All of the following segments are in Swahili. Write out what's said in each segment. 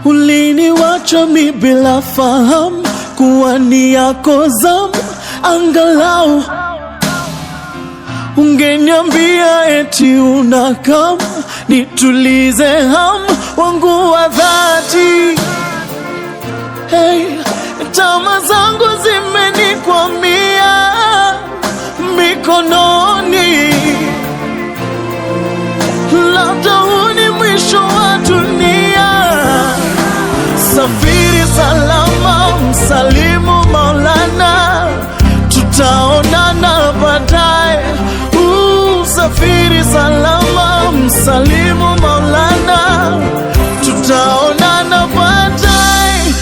Uliniwacha mi bila fahamu kuwa ni yako zamu. Angalau ungeniambia eti unakam, nitulize hamu wangu wa dhati. Hey, tamaa zangu zimenikwamia mikononi, labda huu ni mwisho wa dunia. Safiri salama, msalimu Maulana, tutaonana baadaye. Safiri salama, msalimu Maulana, tutaonana baadaye.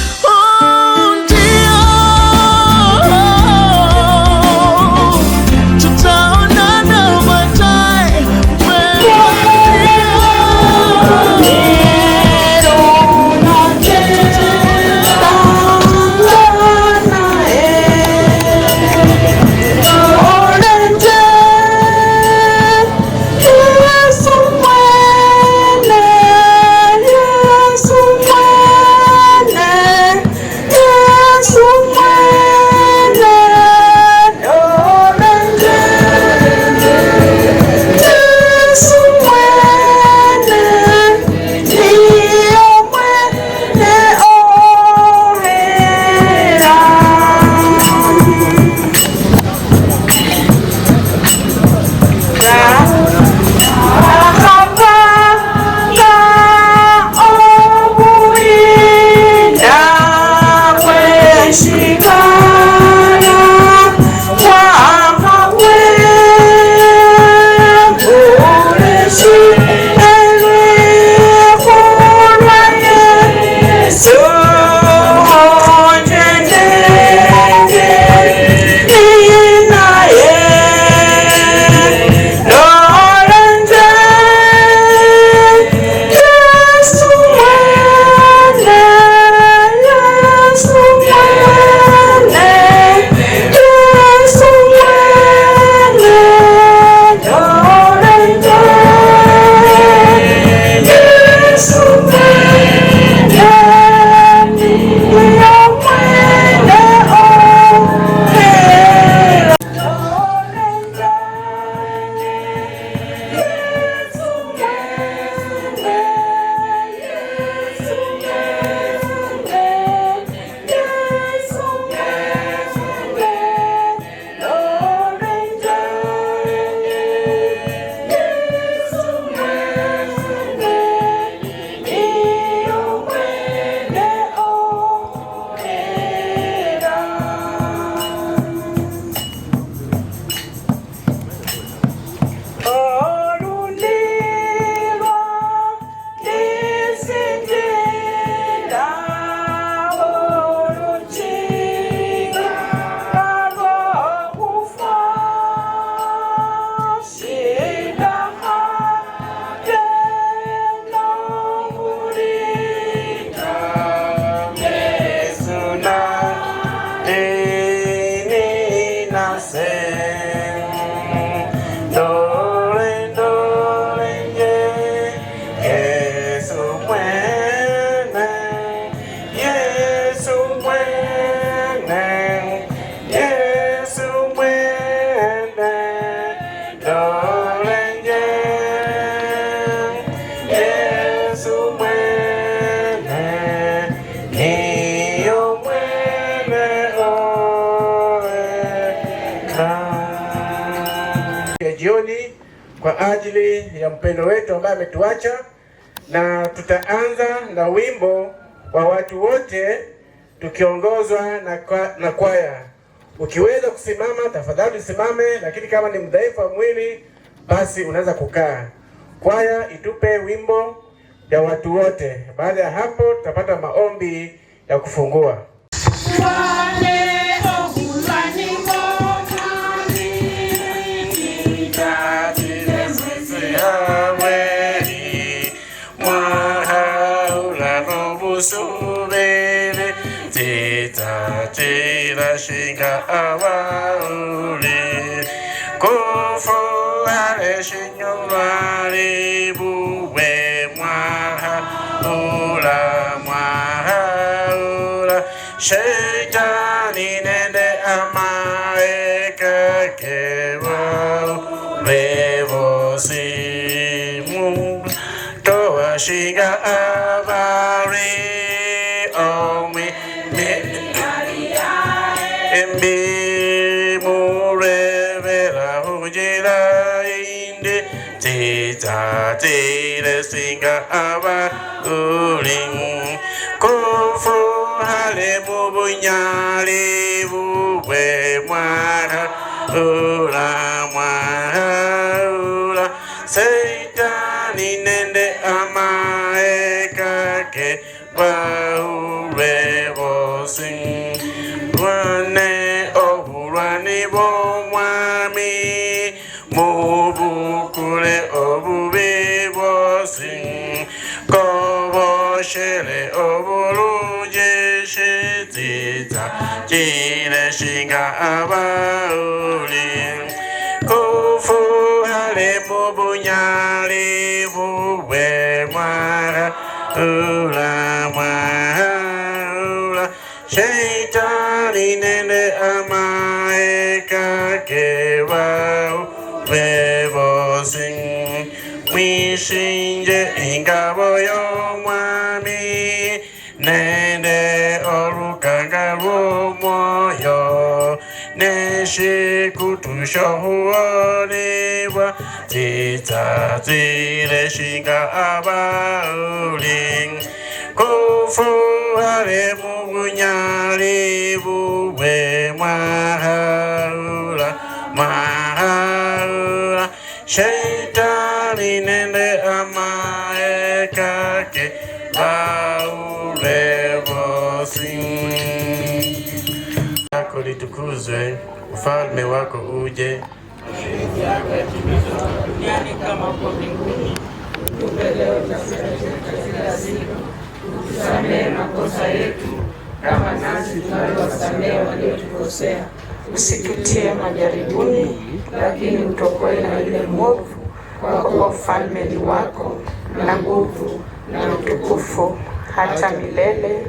Jioni kwa ajili ya mpendo wetu ambaye ametuacha, na tutaanza na wimbo wa watu wote tukiongozwa na kwaya. Ukiweza kusimama tafadhali simame, lakini kama ni mdhaifu wa mwili basi unaweza kukaa. Kwaya itupe wimbo ya watu wote. Baada ya hapo tutapata maombi ya kufungua. Subere teta tela shinga awaule kofo ale shinyolale buwe mwaha ula mwa Shaitani nende amaeka kewa revo simu toa shiga avari omi embi murevela hujira inde tita tira singa avari kofu hale mubunyali buwe mwana ula mwana Saitani nende amaeka ke baure bosin wane oburani bomwami mubukule obube bosin koboshele oburuje shitita kile shinga abaulin kufu hale mubunyali buwe mara ula mara Shaitani nende amaeka kewa bebosin Mishinje ingabo yomwami nende orukanga rumoyo neshikutushohuonewa tita tile shinga abaulin kufu hale mubunyali buwe mahaula mahaula Shaitani nende amaeka ke baule bosin yako litukuzwe ufalme wako uje duniani kama huko mbinguni. Tupe leo chakula chetu cha kila siku. Tusamehe makosa yetu kama nasi tunavyowasamehe waliotukosea. Usitutie majaribuni, lakini utuokoe na yule mwovu, kwa kuwa ufalme ni wako na nguvu na utukufu hata milele.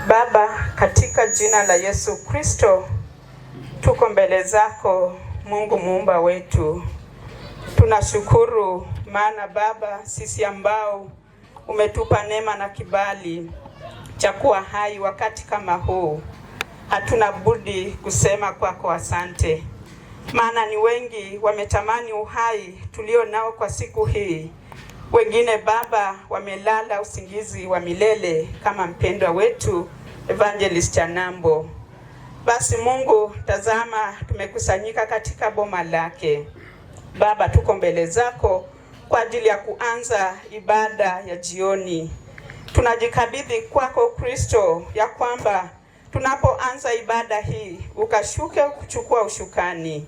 Baba, katika jina la Yesu Kristo, tuko mbele zako Mungu muumba wetu. Tunashukuru maana Baba, sisi ambao umetupa neema na kibali cha kuwa hai wakati kama huu, hatuna budi kusema kwako asante. Maana ni wengi wametamani uhai tulio nao kwa siku hii. Wengine Baba wamelala usingizi wa milele kama mpendwa wetu Evangelist Chanambo. Basi Mungu, tazama tumekusanyika katika boma lake. Baba, tuko mbele zako kwa ajili ya kuanza ibada ya jioni. Tunajikabidhi kwako Kristo, ya kwamba tunapoanza ibada hii ukashuke kuchukua ushukani.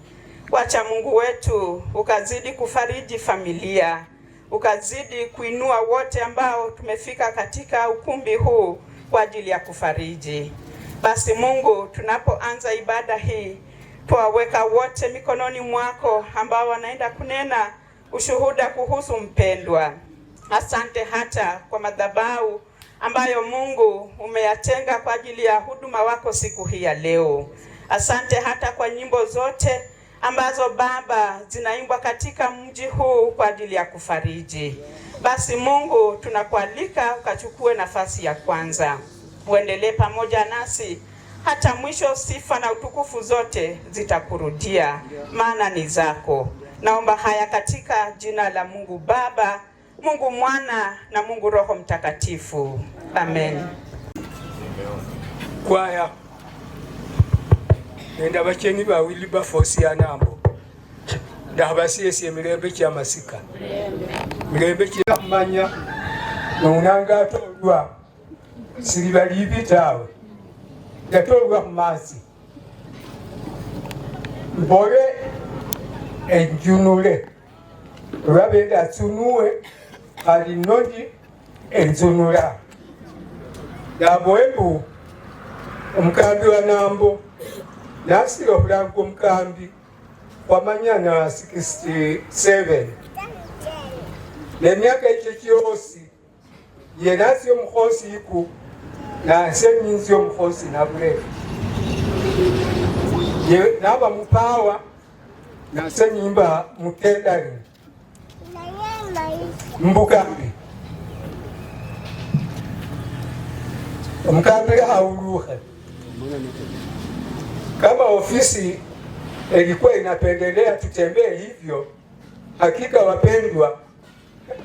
Wacha Mungu wetu ukazidi kufariji familia, ukazidi kuinua wote ambao tumefika katika ukumbi huu kwa ajili ya kufariji. Basi Mungu, tunapoanza ibada hii tuwaweka wote mikononi mwako ambao wanaenda kunena ushuhuda kuhusu mpendwa. Asante hata kwa madhabahu ambayo Mungu umeyatenga kwa ajili ya huduma wako siku hii ya leo. Asante hata kwa nyimbo zote ambazo Baba zinaimbwa katika mji huu kwa ajili ya kufariji. Basi Mungu, tunakualika ukachukue nafasi ya kwanza. Uendelee pamoja nasi hata mwisho. Sifa na utukufu zote zitakurudia, maana ni zako. Naomba haya katika jina la Mungu Baba, Mungu Mwana na Mungu Roho Mtakatifu. Amen. Kwaya nenda bacheni bawili bafosi ya nambo ndabasiesi emilembe kya masika milembe kya manya nonanga tolwa silibali bitawe yatolwa kumasi mbole enjunule rabenda tsunuwe ali nondi enzunula dabwembu omukambi wa nambo nasira obulango omukambi wamanyana 67 nemyaka ekyo kyosi yenasi omukhosi iku nanse nyinzi omufosi nabulebe naba mupawa nanse nyimba mutendani mbukambi omukambi hauluhe. Kama ofisi ilikuwa inapendelea tutembee hivyo, hakika wapendwa,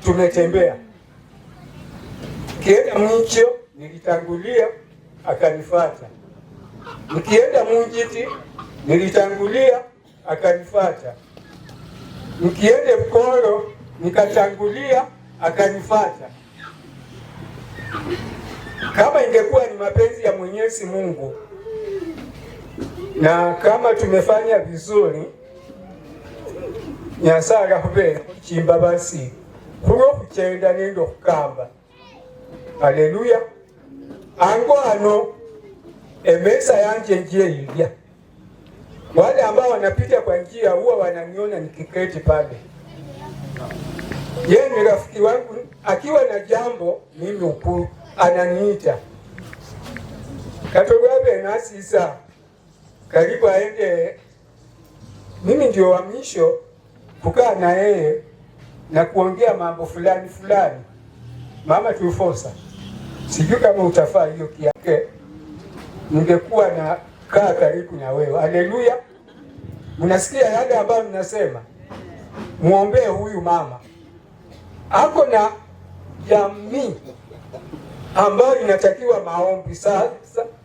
tumetembea. Kienda Mwicho nilitangulia, akanifuata. Nikienda Munjiti nilitangulia, akanifuata. Nikiende Mkoro nikatangulia, akanifuata. Kama ingekuwa ni mapenzi ya Mwenyezi Mungu na kama tumefanya vizuri, Nyasaye akubera chimba basi kulo kuchenda nendo kukamba. Haleluya. Ango ano emesa yanje njia ilya. Wale ambao wanapita kwa njia huwa wananiona nikiketi pale. Yeye ni rafiki wangu, akiwa na jambo mimi ukuu ananiita. Katogwabe nasisa karibu aende, mimi ndio wa mwisho kukaa na yeye na kuongea mambo fulani fulani. Mama Tufosa, sijui kama utafaa hiyo kiake, ningekuwa na kaa karibu na wewe. Haleluya. Mnasikia yale ambayo ninasema? Muombee huyu mama. Ako na jamii ambayo inatakiwa maombi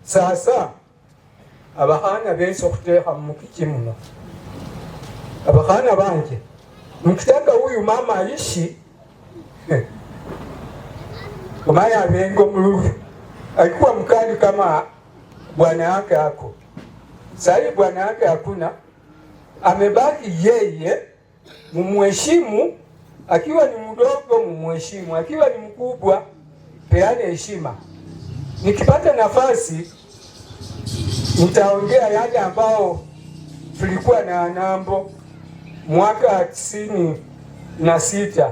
sasa. Abahana benso kuteha mukiki muno. Abahana banje mkitaka huyu mama aishi umaya bengo mlulu alikuwa mkali kama bwana yake hako. Sasa bwana yake hakuna, amebaki yeye. Mumheshimu akiwa ni mdogo, mumheshimu akiwa ni mkubwa, peane heshima. Nikipata nafasi nitaongea yale ambao tulikuwa na Nambo mwaka 96.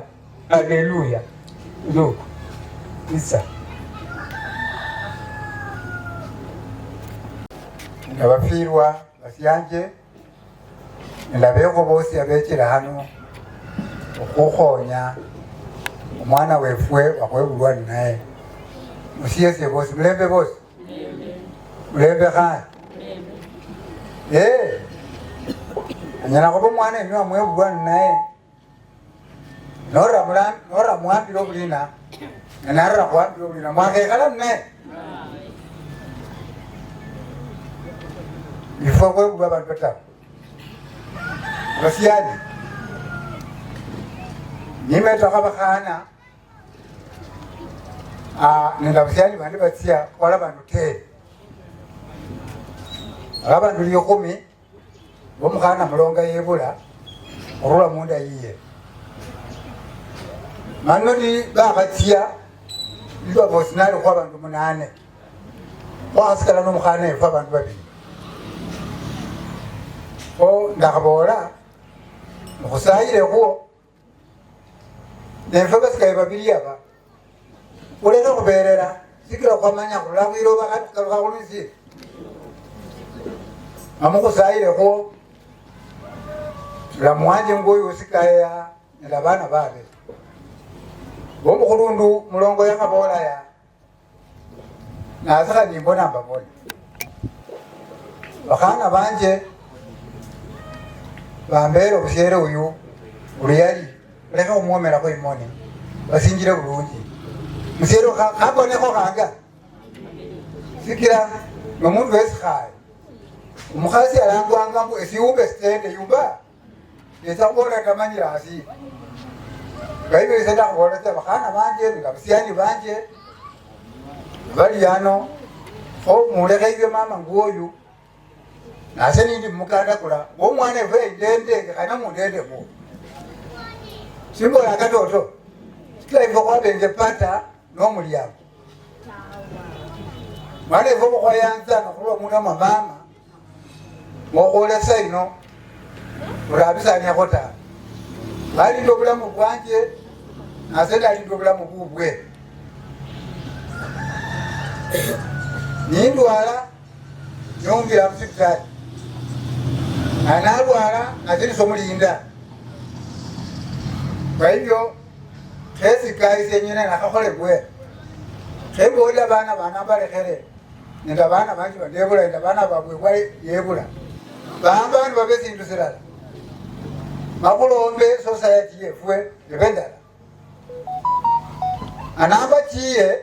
Haleluya. Ndugu Isa abafirwa basyanje ndabeko bose abekira hano okukhonya omwana wefwe wakwebulwa naye musiyese bose mulembe bose mulembe khani anyala kuba omwana enyo amwebulwa naye nora muhambira obulina narra kuhambira obulina mwakekhala naye bifo kwebulwa abantu batabu basyani nimetaka bakhana nenda basyani bandi batsya kwala bandu te abandu 10 bomukhana mulonga yebula orula munda yiye mano ni bakhatsya ilwa bosinali kwa bandu 8 kwasikala nomukhana efa bandu 2 o ndakhabola mukhusayile khuo nenfe basikaye 2 aba uleka khuberera sikila khwamanya khurula khwiloba khatukalukha khulwisi amukhusayile khuo mulamu wanje ngoyo usikaya nela bana babe bomukhulundu mulongo yakhabola ya nasakha nimbona mbabona bakhana banje bambere obushere uyu uliyali uleka khumwomelakho imoni basinjire bulungi mushere khabonekho khanga sikila nomundu wesikhaye umukhasi alangwanga mbu esiwumbe sitende yumba yesa khubola tamanyira asi ngaibe yesa ndakhubola tsa bakhana banje ngabusyani banje bali ano kho mulekha ibyo mama nguoyu nase nindi mukanda kula omwana efe ndende kana mundende ko simbola katoto kila hivyo kwabenje pata nomulyango mwana hivyo kwa yanza nakulwa muna mama mokholesa ino urabisanya kota bali ndo bulamu bwanje nase ndali ndo bulamu bubwe nindwala nyumbira musipitali analwala natinisomulinda. Kwa hivyo kesi kaise nyine nakakole bwe kembola bana balekhere nenda bana banji bandebula nenda bana babwe kwa yebula bamba bantu babezindu sirala makulombe society yefwe yebendala anamba chiye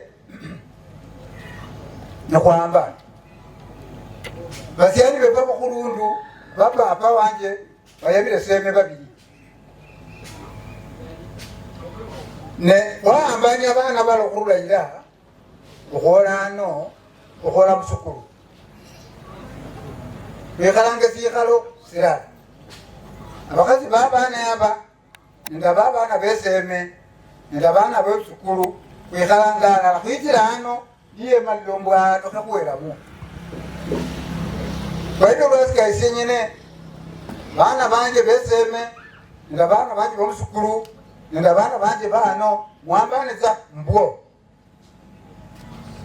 nakwamba basiani beba mukulundu baba apa wanje bayabire seme babiri ne waambani abana balokurula ila okhola musukulu bikhalange sikhalo sirala abakazi babana aba nenda babana beseme nenda bana besukulu kwikhalanga alala khwitila ano ndiye malilombo ano khakuwelamu. Kwa hivyo lwasika isenyene bana banje beseme nenda bana banje bomusukulu nenda bana banje bano mwambaneza mbwo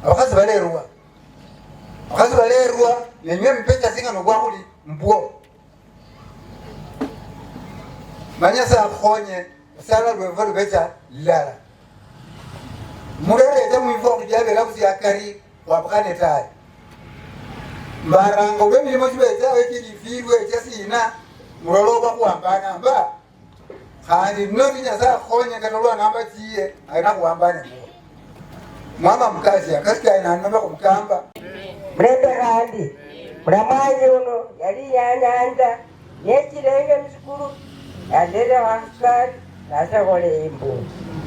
abakazi balerwa nenywe mpecha singa nogwakuli mbwo manyasa akhonye sala lwevo lubecha lala murerete mwifo kujabela kusyakari wapukane tayi mbaranga ube milimo chibechawe chilifirwe chasina muloloba kuwambana mba khandi noti nyasa akhonye kanolwa namba chiye aina kuwambane mbwo mwama mkazi akasikaye nanoma kumkamba murembe khandi mulamwanyi uno yali yanyanza nechilenge musukulu yandere wasukali nasakole imbu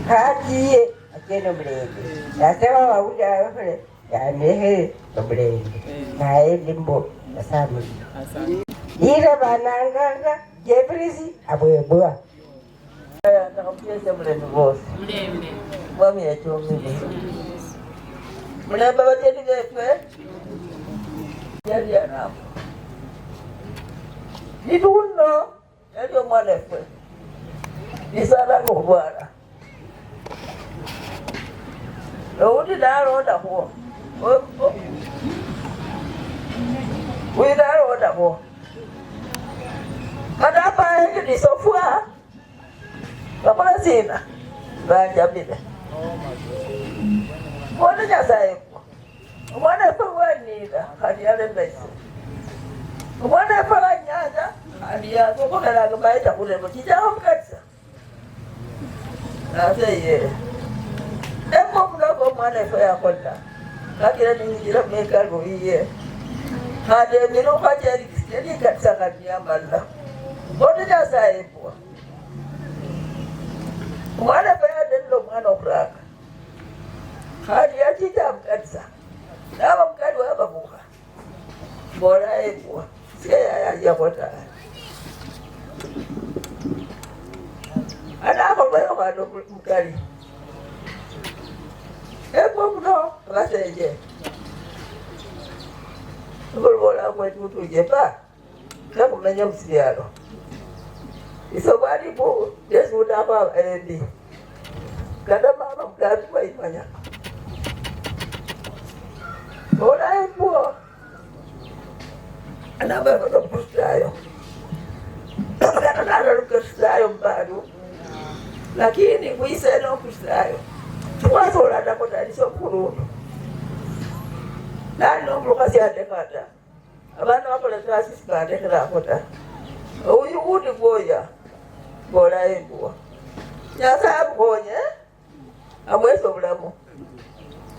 khatiye akene mulembe nasema wawuja awefule yamehe omulembe naye limbo nasamuli ira bananganga jeprisi abwebwa nakampiyese mulembe bose mwami yachomile mulembe batetigefwe yali yanamu nituno yali omwana fwe nisalanga okubwana outi nalondakwo winalondakwo katapaenge nisofwa kakola sina banjabile mwana nyasayekwo omwana fwe wanira kati yalembaise omwana fwe wanyaza aliyakokolelaga maita kulemo chijaho mukatisa naseye embo muloko mwana fwe yakola kakira ningira mekalo iye hade mino kwajeri katisa kanyamala mwana nyasayekwo mwana fwe yadendo mwana okuraka hadi yachita mukatisa naba mukali wababuka mbona ekwa siyayayakota anako lweyo kano mukali ekwa muno akasenje ukulubola kwetutuje pa kakumenya musibyalo isobwalibu yesunapa endi kada mama mukali kwaimanya ora embo anaba no kustayo kana kustayo mbadu lakini kuise no kustayo tuwazola ndakota liso kuruno nano mlokasi atekata abana wakola klasisi katekera kota uyu udi boya bola embo nyasa abonye amweso bulamu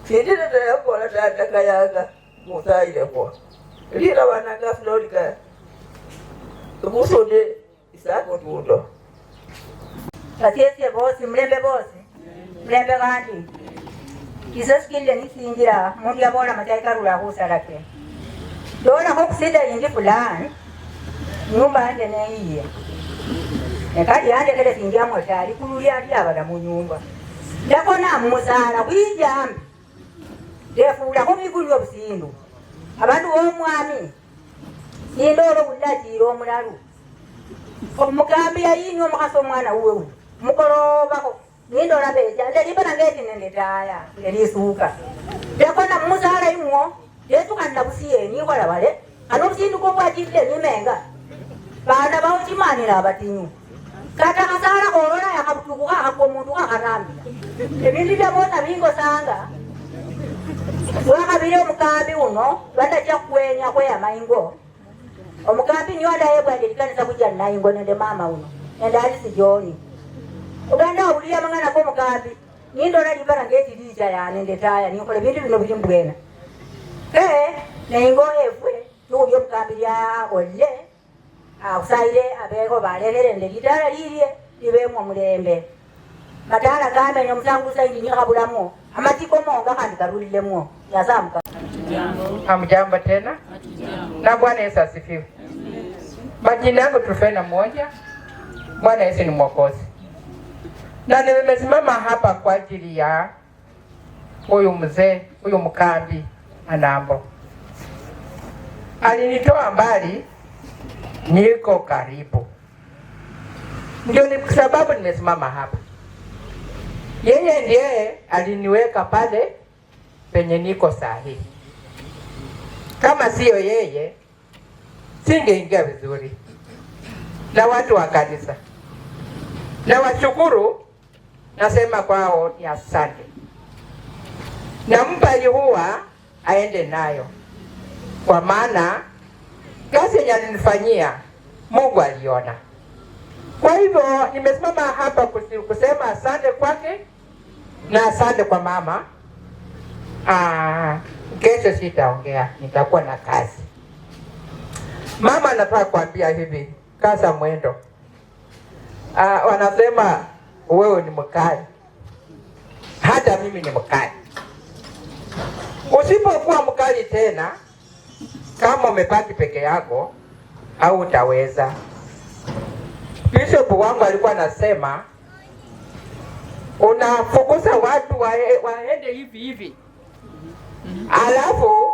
Fidina taya kola tata kayaga mutaile kwa. Lira wananga Florida. Musode isako tudo. Atiyese bosi mlembe kandi. Kisaskinde nisingira mundi yabona mataika rula husalake. Dona hokusida indi fulani. Nyumba ande neiye. Nekadi ande kele singia motari kululia ati abada mu nyumba. Ndakona musala kwijambi. Defula kumigulyo busindu abantu bomwami indoro bulajiro omulalu omugambi yayinyo mukaso mwana uwe mukoloba ko indora beja ndali bana ngeti nende taya ndelisuka Dekona musala imwo. Yesu kanna busiye ni kola bale. Ano sindu ko kwa jinde ni menga. Bana ba uchimani la batinyu. Kata kasara korona ya kabutukuka hakomunduka karambi. Ebindi bya mona bingo sanga. Wakabire omukambi uno batacha kwenya kweya maingo. Omukambi ni wada yebwa ndilikanisa kuja naingo nende mama uno. Nende alisi Joni. Uganda uliya mangana ko mukambi. Nindo nalibana ngeti licha ya nende taya ni kole bintu bino bijimbwena. Naingo efwe nubyo mukambi ya olle. Usaile abeko balekere ndikitala liliye libemwa mulembe. Matala kame nyomusangusa ndi nikabulamo. Amatiko monga kandi karulilemo. Yasamka. Hamjambo tena? Na Bwana Yesu asifiwe. Majina yangu Trufena Moja. Bwana Yesu ni Mwokozi. Na nimesimama hapa kwa ajili ya huyu mzee, huyu mkambi Anambo. Alinitoa mbali, niko karibu. Ndio ni sababu nimesimama hapa. Yeye ndiye aliniweka pale penye niko sahihi. Kama sio yeye, singeingia vizuri. Na watu wa kanisa, na washukuru, nasema kwao ni asante. Nampa huwa aende nayo. Kwa maana kazi yenye alinifanyia Mungu aliona. Kwa hivyo nimesimama hapa kusema asante kwake na asante kwa mama. Kesho sitaongea, nitakuwa na kazi. Mama anataka kuambia hivi, kaza mwendo. Wanasema wewe ni mkali. Hata mimi ni mkali. Usipokuwa mkali tena, kama umepaki peke yako, au utaweza. Bishop wangu alikuwa anasema unafukuza watu waende hivi hivi. Alafu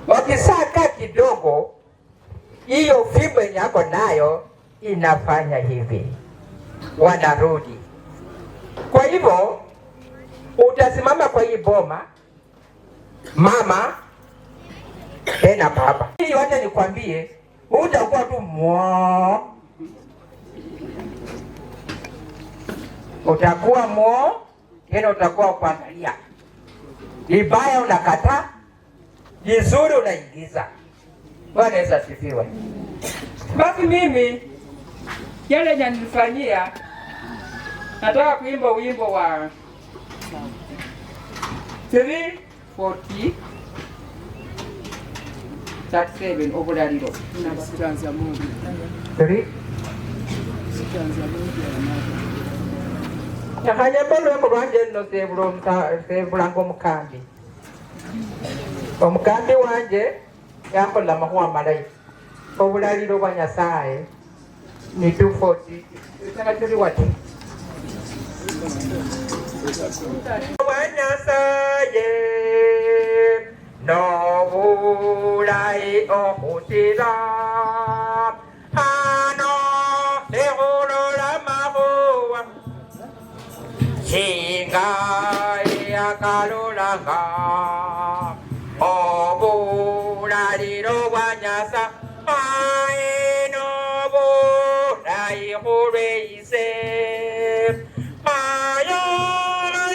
wakisaka kidogo, hiyo fimbo yako nayo inafanya hivi. Wanarudi. Kwa hivyo utasimama kwa hii boma, mama tena baba. Hii wacha nikwambie, utakuwa tu utakuwa tena utakuwa kuangalia. Libaya unakataa, jizuri unaingiza. Bwana Yesu asifiwe. Basi mimi yale nilifanyia, nataka kuimba wimbo wa 3:40-37 obulaliro. Sitanza Mungu. 3 Nakanyambalo mubanje no sebulango mukambi. Omukambi wanje yakola mahuwa malayi. Obulaliro bwa Nyasaye ni 240. Sanga tuli wati. Bwa Nyasaye no bulai ohutira. Hano eholola mahuwa. Shingai akalulanga obulaliro bwa Nyasaye nobulai hureise ayo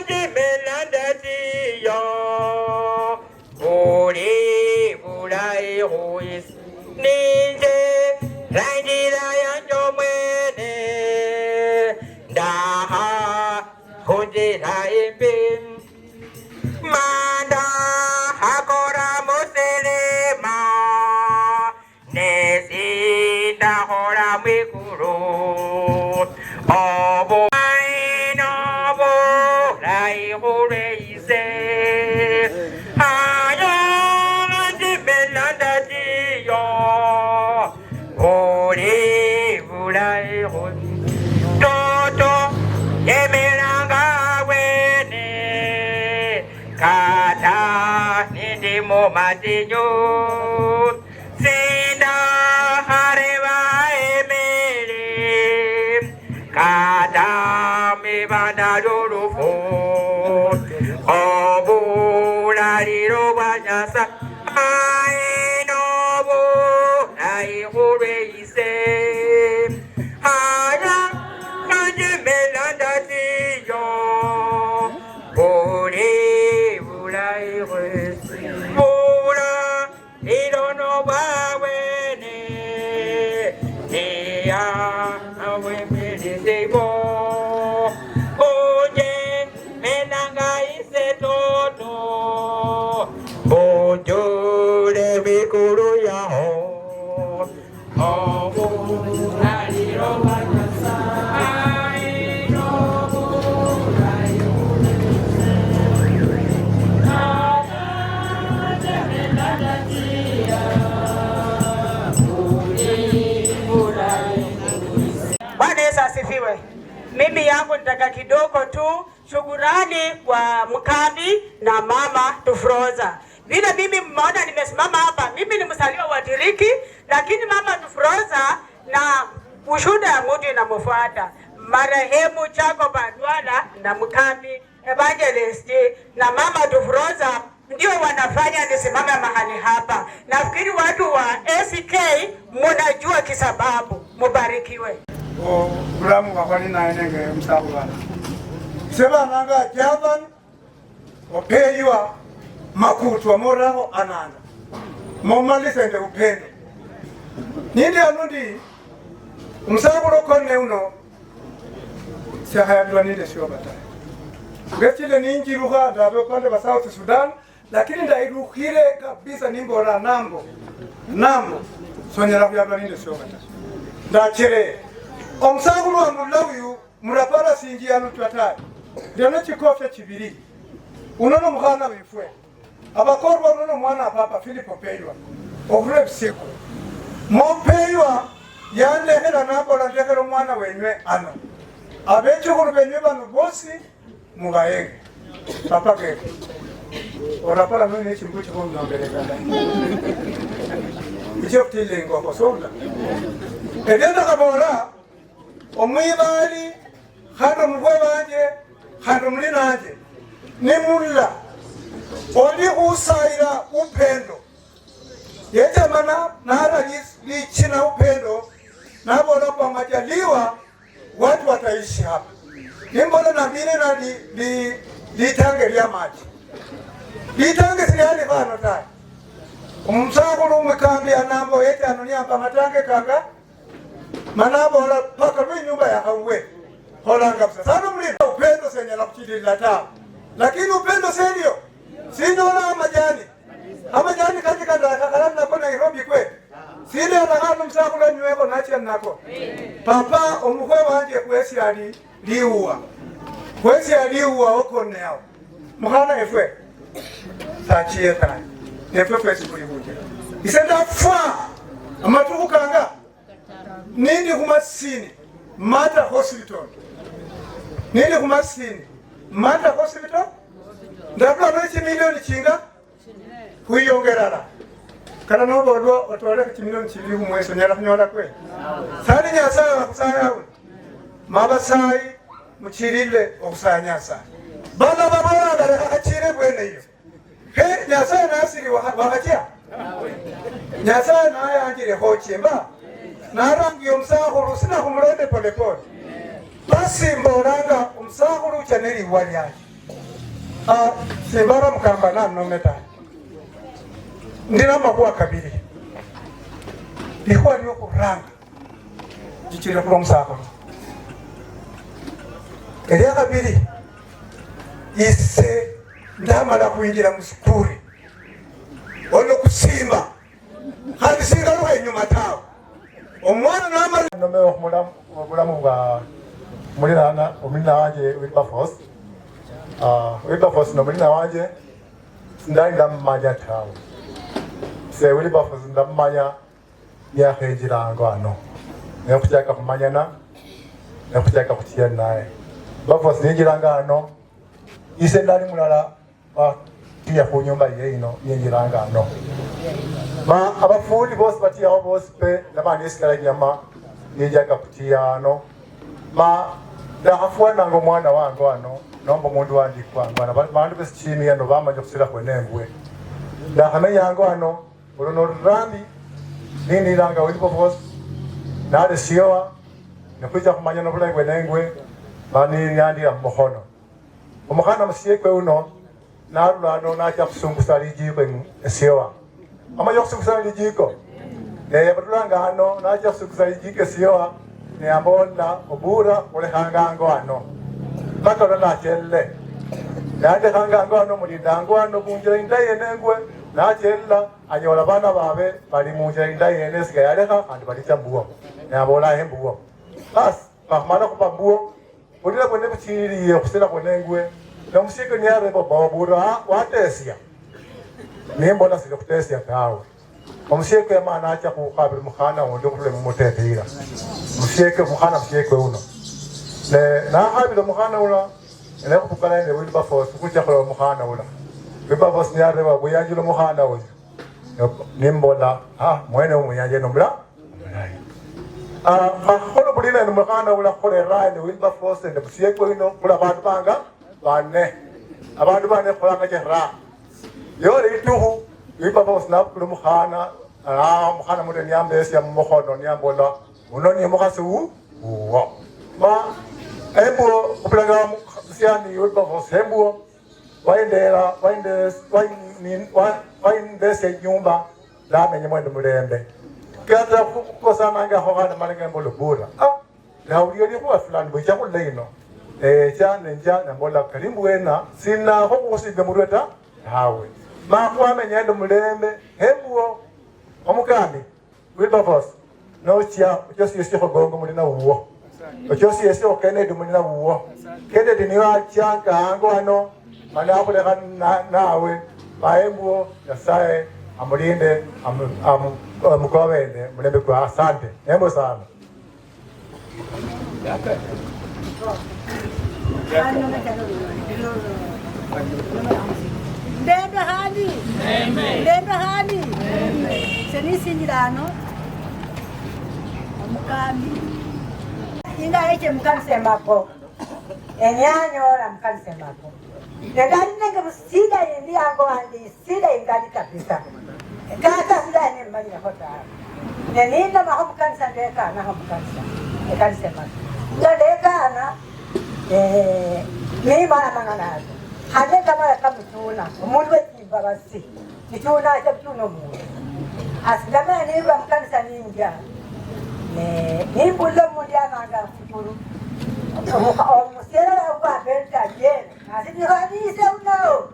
ndimelandatiyo buli bulai huise ninje raindira yanjo mwene ndaha Kundira impim Manda hakora muselema Nesinda hora mikuru Obo Ainobo Rai hureise Ayon Dimelanda diyo Uri Urai Huri Toto Yemiranga Kata nindimo matinyo Sinda hareva emere Kata mi banda durufu Obu Yasa Ainobu Aihureise Haya Kajimelanda Tiyo Buri Ulairesi Bura Idono Wawene Nia Awemini Sebo Oye Menanga Ise Toto Ojo de Mikuru Yaho Obu Aliro Banyasa Ainobu Bwana Yesu asifiwe. Mimi yangu nitaka kidogo tu shukurani kwa mkambi na mama Tufroza. Vile mimi mmeona nimesimama hapa, mimi ni msaliwa wa Tiriki, lakini mama Tufroza na ushuda ya mtu inamfuata. Marehemu Chako Badwala na mkambi Evangelist na mama Tufroza ndio wanafanya nisimame mahali hapa. Nafikiri watu wa SK mnajua kisababu. Mubarikiwe. Bulamu bakwali naye nenge msakubana seba nanga jaban opeywa makutwa moraho ananda momalise upendo nindi anundi umsakulo konne uno sahayatwa ninde sio bata betile ninji ruha ndabe kwande ba South Sudan lakini ndairuhire kabisa nimbora nambo sonyera kuyabla ninde sio bata ndachire Omsangulu wa mulawiyu murapara sinjiyanu twatari ndeno chikofya chibiri unono mkhana wifwe abakorwa unono mwana papa Filipo Peywa okure bisiku mo Peywa yandehera nakola ndekero mwana wenywe ano abechukuru benywe bano bosi mubayenge papa ke orapara none chimbu chikondo mbelekana icho tilengo kosonda edenda kabora omwibali hano mubwe banje hano muli nanje nimulla oli usaira upendo yetemana nara lichina upendo nabona kwa majaliwa watu wataishi hapa nimbona na mine na litange lya maji litange siyali vano tai umsakulu mwikambi anambo yete anoniamba matange kanga manabo hola paka mimi nyumba ya hawe hola ngapsa sana mlima upendo senyala kuchidila ta lakini upendo senio sino na amajani katika ndakakala na kona Nairobi kwe sile na msakula nyweko nachi nako papa omukwe wanje kwesi ali liuwa okone yao mukana efwe sachie kana efwe kwesi kulibuje isenda fwa amatuku kanga nini kumasini Mata Hospital nini kumasini Mata Hospital ndabula mechi milioni chinga kuyongerara kana nobo odwa otwale ki milioni chili kumweso nyala kunyola kwe sali nyasa kusaya mabasai muchirile okusanyasa bana babona ngara achire bwene iyo he nyasa nasiri wakachia nyasa na yanjire hochemba narangi umsahuru sina kumulende pole pole basi mboranga umsahuru chaneli wali yake simbara mkamba na nometa ndina makuwa kabiri likuwa niyo kuranga jichire kwa umsahuru elia kabiri ise ndamala kuingira musukuri ono kusimba hadi singa luhe nyuma tao omwana namara nombe omulamu bwa mulirana omulina wanje Wilberforce Wilberforce nomulina wanje ndali ndamumanya tawe se Wilberforce ndamumanya myaka egirango ano nekutaka kumanyana nekutaka kutya naye Wilberforce negiranga ano ise ndali mulala tuya ku nyumba ye ino yengiranga ano ma abafundi bose batiyaho bose pe nabandi esikala nyama yenjaga kutiyano ma ndahafwana ngo mwana wangu ano nomba mundu wandi kwangu ana bandu besichimi ano bamanya kusira kwenembwe ndakamenya ngo ano uruno rambi nini langa Wilberforce nale sioa nakuja kumanya no bula gwenengwe bani nyandi ya mohono omukana musiekwe uno narulano nacha kusungusa lijiko sioa amayo kusungusa lijiko batulanga ano nacha kusungusa lijiko sioa ne ambona obura ole hangango ano bakora na chelle nande hangango ano mulidango ano kunjira indaye nengwe na chella anyola bana babe bali munjira indaye neske yaleka andi bali chambuo ne abola hembuo bas bahamana kubambuo ulila kwene buchiri kusela kwenengwe na musike ni arebo babura watesia nimbona sile kutesia tawe omusike mana acha kukabiri mukhana wondo kule mumotetira musike mukhana musike uno ne na habilo mukhana ula ene kupukana ne Wilberforce kucha kwa mukhana ula Wilberforce ni arebo buyanjilo mukhana uyu nimbona mwene umuyanje nomla kono bulina ni mukhana ula kole ride Wilberforce ne musike uno kula bantu banga bane abantu bane kolanga jera yore ituhu Wilberforce na kulu mukhana mukhana mure nyambesi ya mukhono nyambola uno ni mukhasi uwo ma embuo kupelanga siani Wilberforce embuo waindera wainde nyumba la menye mwendo mulembe kata kukosana nga hokana malenga mbolo bura na uliyoni kwa fulani bwicha kuleino chane nja na mbola kalimbu wena sina hoku kusibe murweta hawe makwame nyendo mulembe hembuo omukambi Wilberforce no chia josi yesi hogongo mulina uwo josi yesi okene mulina uwo kende diniwa changa ango ano mana akule nawe maembuo yasaye amulinde amukowende mulembe kwa asante hembo sana Ndenda hani ndenda hani senisi njirano omukambi inga eche mukanse mako enyanyo la mukanse mako ndali nenge musida yendi yango andi sida ingali kabisa kata sida ni mali na hota neninda maho mukansa ndeka na ho mukansa ekanse mako ndeka na ni mara mangana hande kama kamtuna umuntu wekimba basi kituna cha mtuno mu asidama ni ba mkanisa ninja ni mbulo mundiana anga futuru omusera kwa benta yene asidi hadise uno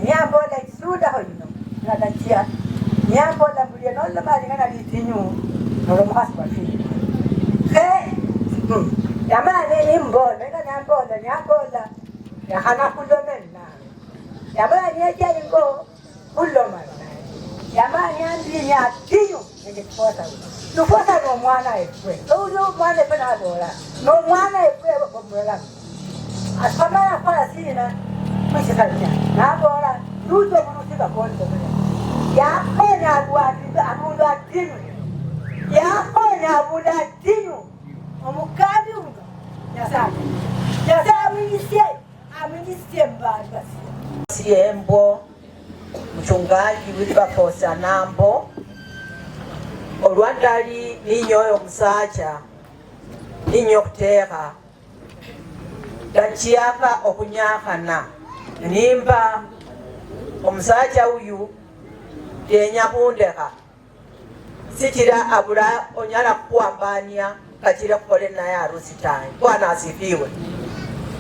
nyambo la kisuda hoyino nadachia nyambo la bulia no la mali ngana litinyu no mhasba fi yamane ni mbona nyambola ya hana kulomena yamani yaje ingo kulomana yamani andi ya tinyo ngeposa tuposa no mwana ekwe uyo mwana pena dola no mwana ekwe bomwela asama kwa sina mshikanya na bora duto kunutika kondo ya pena duati amundu atinu ya pena budatinu omukabi unga yasa aminisie mbali basi siembo mchungaji Wilberforce Nambo olwadali ninyoyo musacha ninyo kuteha dachiaka okunyakana nimba omusacha uyu yenya kundeka sikira abula onyala kuambania kachira kukole naye harusi tayi Bwana asifiwe.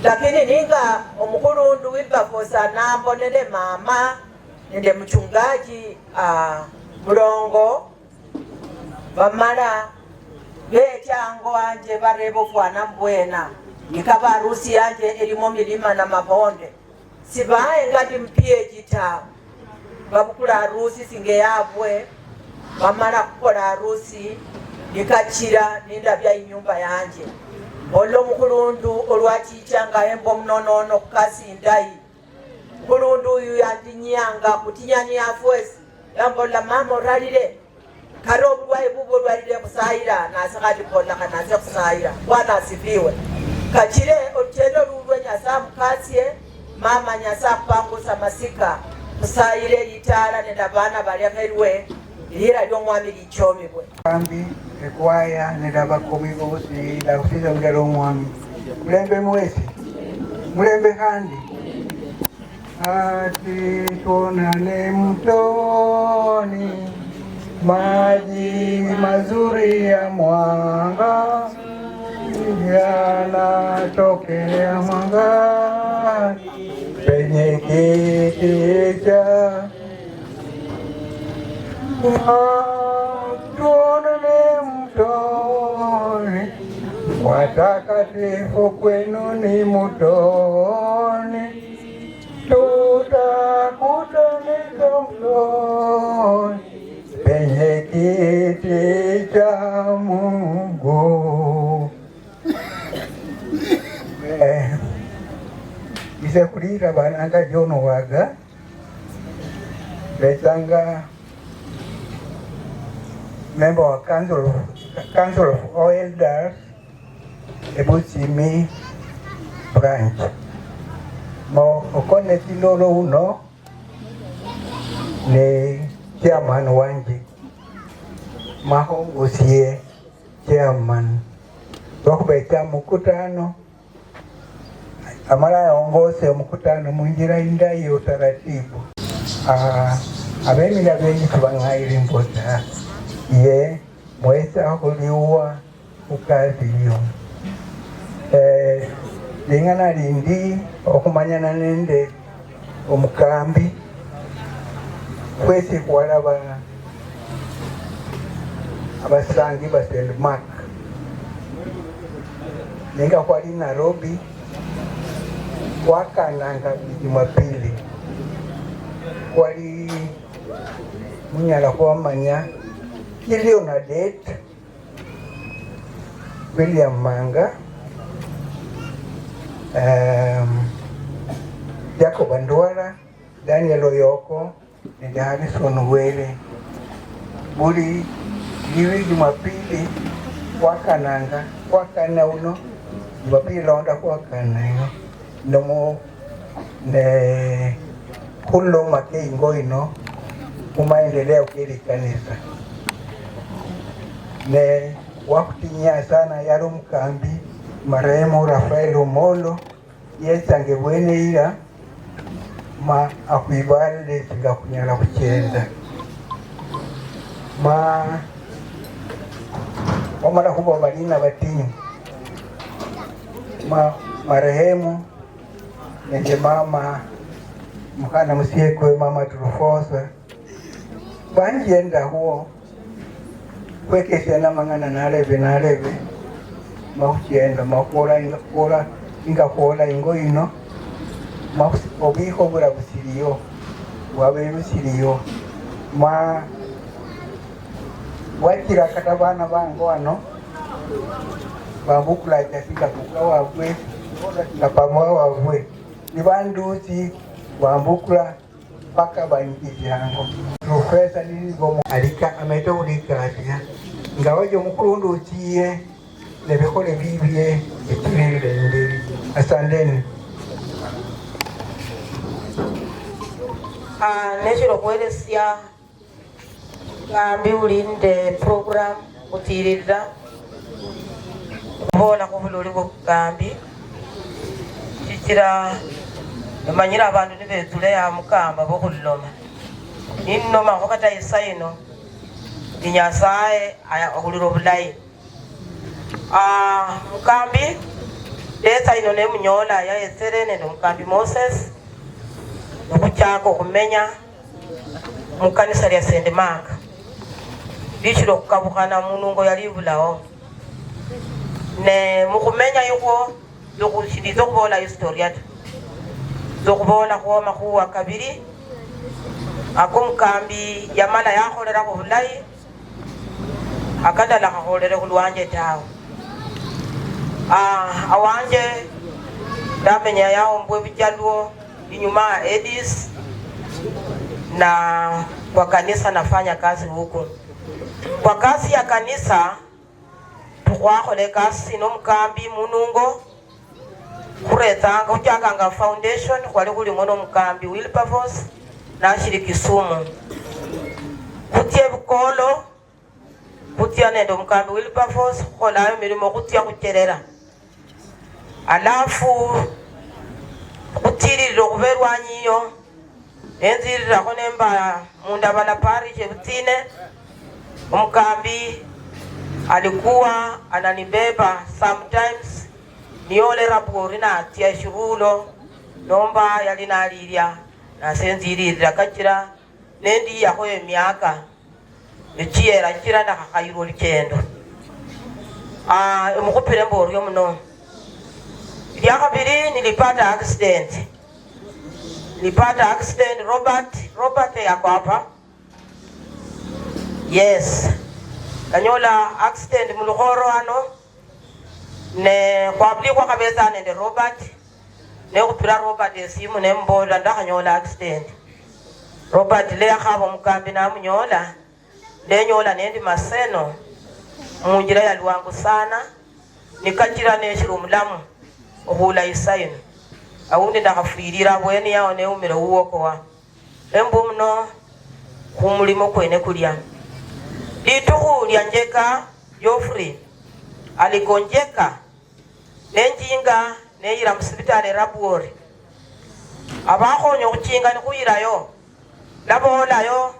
Lakini ninga omukulundu Wilberforce Nambo nende mama nende mchungaji mulongo bamala bechango wanje barebo fwana mbwena nikaba harusi yanje elimo milima na mabonde sibaye ngati mpie jita babukula harusi singe yabwe bamala kukola harusi nikachira nindabya inyumba yanje olo mukulundu olwachichanga embo mnonono kukasindai mukulundu uyu yandinyanga kutinyani afwesi yambola mama oralile kare obulwayi bubo olwalile kusayira nasikati kola kanaze kusayira Bwana asifiwe. Kachire otelo lulwe nyasa mukasye mama nyasa kupangusa masika musayire litala nenda bana balyakelwe lira ly'omwami lichomibwe kambi ekwaya nenda bakomi bosi la kusisa ngalo omwami mulembe mwezi mulembe kandi ati tuonane mtoni maji mazuri ya mwanga yanatokea mwanga penye kiti cha tuonane mtoni watakatifu kwenu ni mtoni tutakutanika mtoni penye kiti cha Mungu. Bisa kulira bananga jono waga betanga member of Council of Elders Ebuchimi branch mo okone tilolo uno ni chairman wanji maho usie chairman wakubeta mkutano amara yaongose mkutano munjira indai ya utaratibu abemila bengi tubangairi mpota ye mwesa huliwa ukaziliyo lingana lindi okumanyana nende omukambi kwesi kuwalaba abasangi ba St. Mark ninga kwali Nairobi wakananga Jumapili kwali munyala kwamanya kilio na date William Manga Jacob Andwara Daniel Oyoko and Harrison Wele buli liwi Jumapili wakananga wakana uno Jumapili laonda wakana nomo ne kulo make ingoino kumaendelea ukili kanisa ne wakutinya sana yaro mkambi marehemu Rafael Omolo yesange bwene ira ma akuibalde tinga kunyala kuchenda ma omala kuba balina batinyu ma marehemu nende mama mukana musiekwe mama Turufosa banjenda huo kwekesya na mangana nalebe makuchenda makuola ingo ino obiko bura busiriyo wabe busiriyo ma wakira kata bana bango ano bambukula chasika kukawa bwe na pamoja wavwe ni banduzi bambukula paka banjiji hango profesa niligomo alika ametolika atia ngawaje mukulundu uchiye nebekole bibye ekirinde nderi asandeni nechiro kuelesya kambi ulinde program kutirira mbona kuvululi kukambi chichira manyira abantu nibezule ya mukamba bokuloma innoma kokata isaino inyasaye aya okuliro bulayi mukambi lesa ino ne munyola ya eserene ndo mukambi Moses nokuchako kumenya mukanisa lya St. Mark bichiro kukabukana munungo yalibulawo ne mukumenya yuko yokushindiza okubola historia zokubola kuoma kuwa kabiri akumkambi yamala yakholera ko bulayi akadala kakholere kulwanje tawe awanje ndamenya yaombwe bijalwo inyuma Edis na kwa kanisa nafanya kazi huko kwa kazi ya kanisa tukwakole kasi no mukambi munungo kurezanga uchakanga foundation kwali kuli ngono mukambi Wilberforce nashiri Kisumu kutie bukolo kutia nendo mkambi Wilberforce kholayo milimo kutia kucherera alafu kutirira kuberwanyiyo enzirira konemba mundabala parish ebutine umkambi alikuwa ananibeba sometimes niole rapori na tia shurulo nomba yalinalilya nasenzirira kachira nendi yako emyaka echiera chira nakakayiro likendo emukupire mboryo muno. Yakabiri nilipata accident. Robert yako hapa. Yes. Kanyola accident mulukhoro ano ne kwabli kwa kabeza nende Robert ne kupira Robert esimu ne mbola ndakanyola accident. Robert le yakhaba mukambi na munyola ndenyola nendi maseno munjira ya luwangu sana nikachira neshiro mulamu ohula isaino awundi ndakafirira bweni yawo ne umire uwoko wa embo mno kumulimo kwene kulya lituhu lyanjeka Geoffrey aligonjeka nenjinga neira musibitale Rabuori abakhonyo kuchinga nikuyirayo labolayo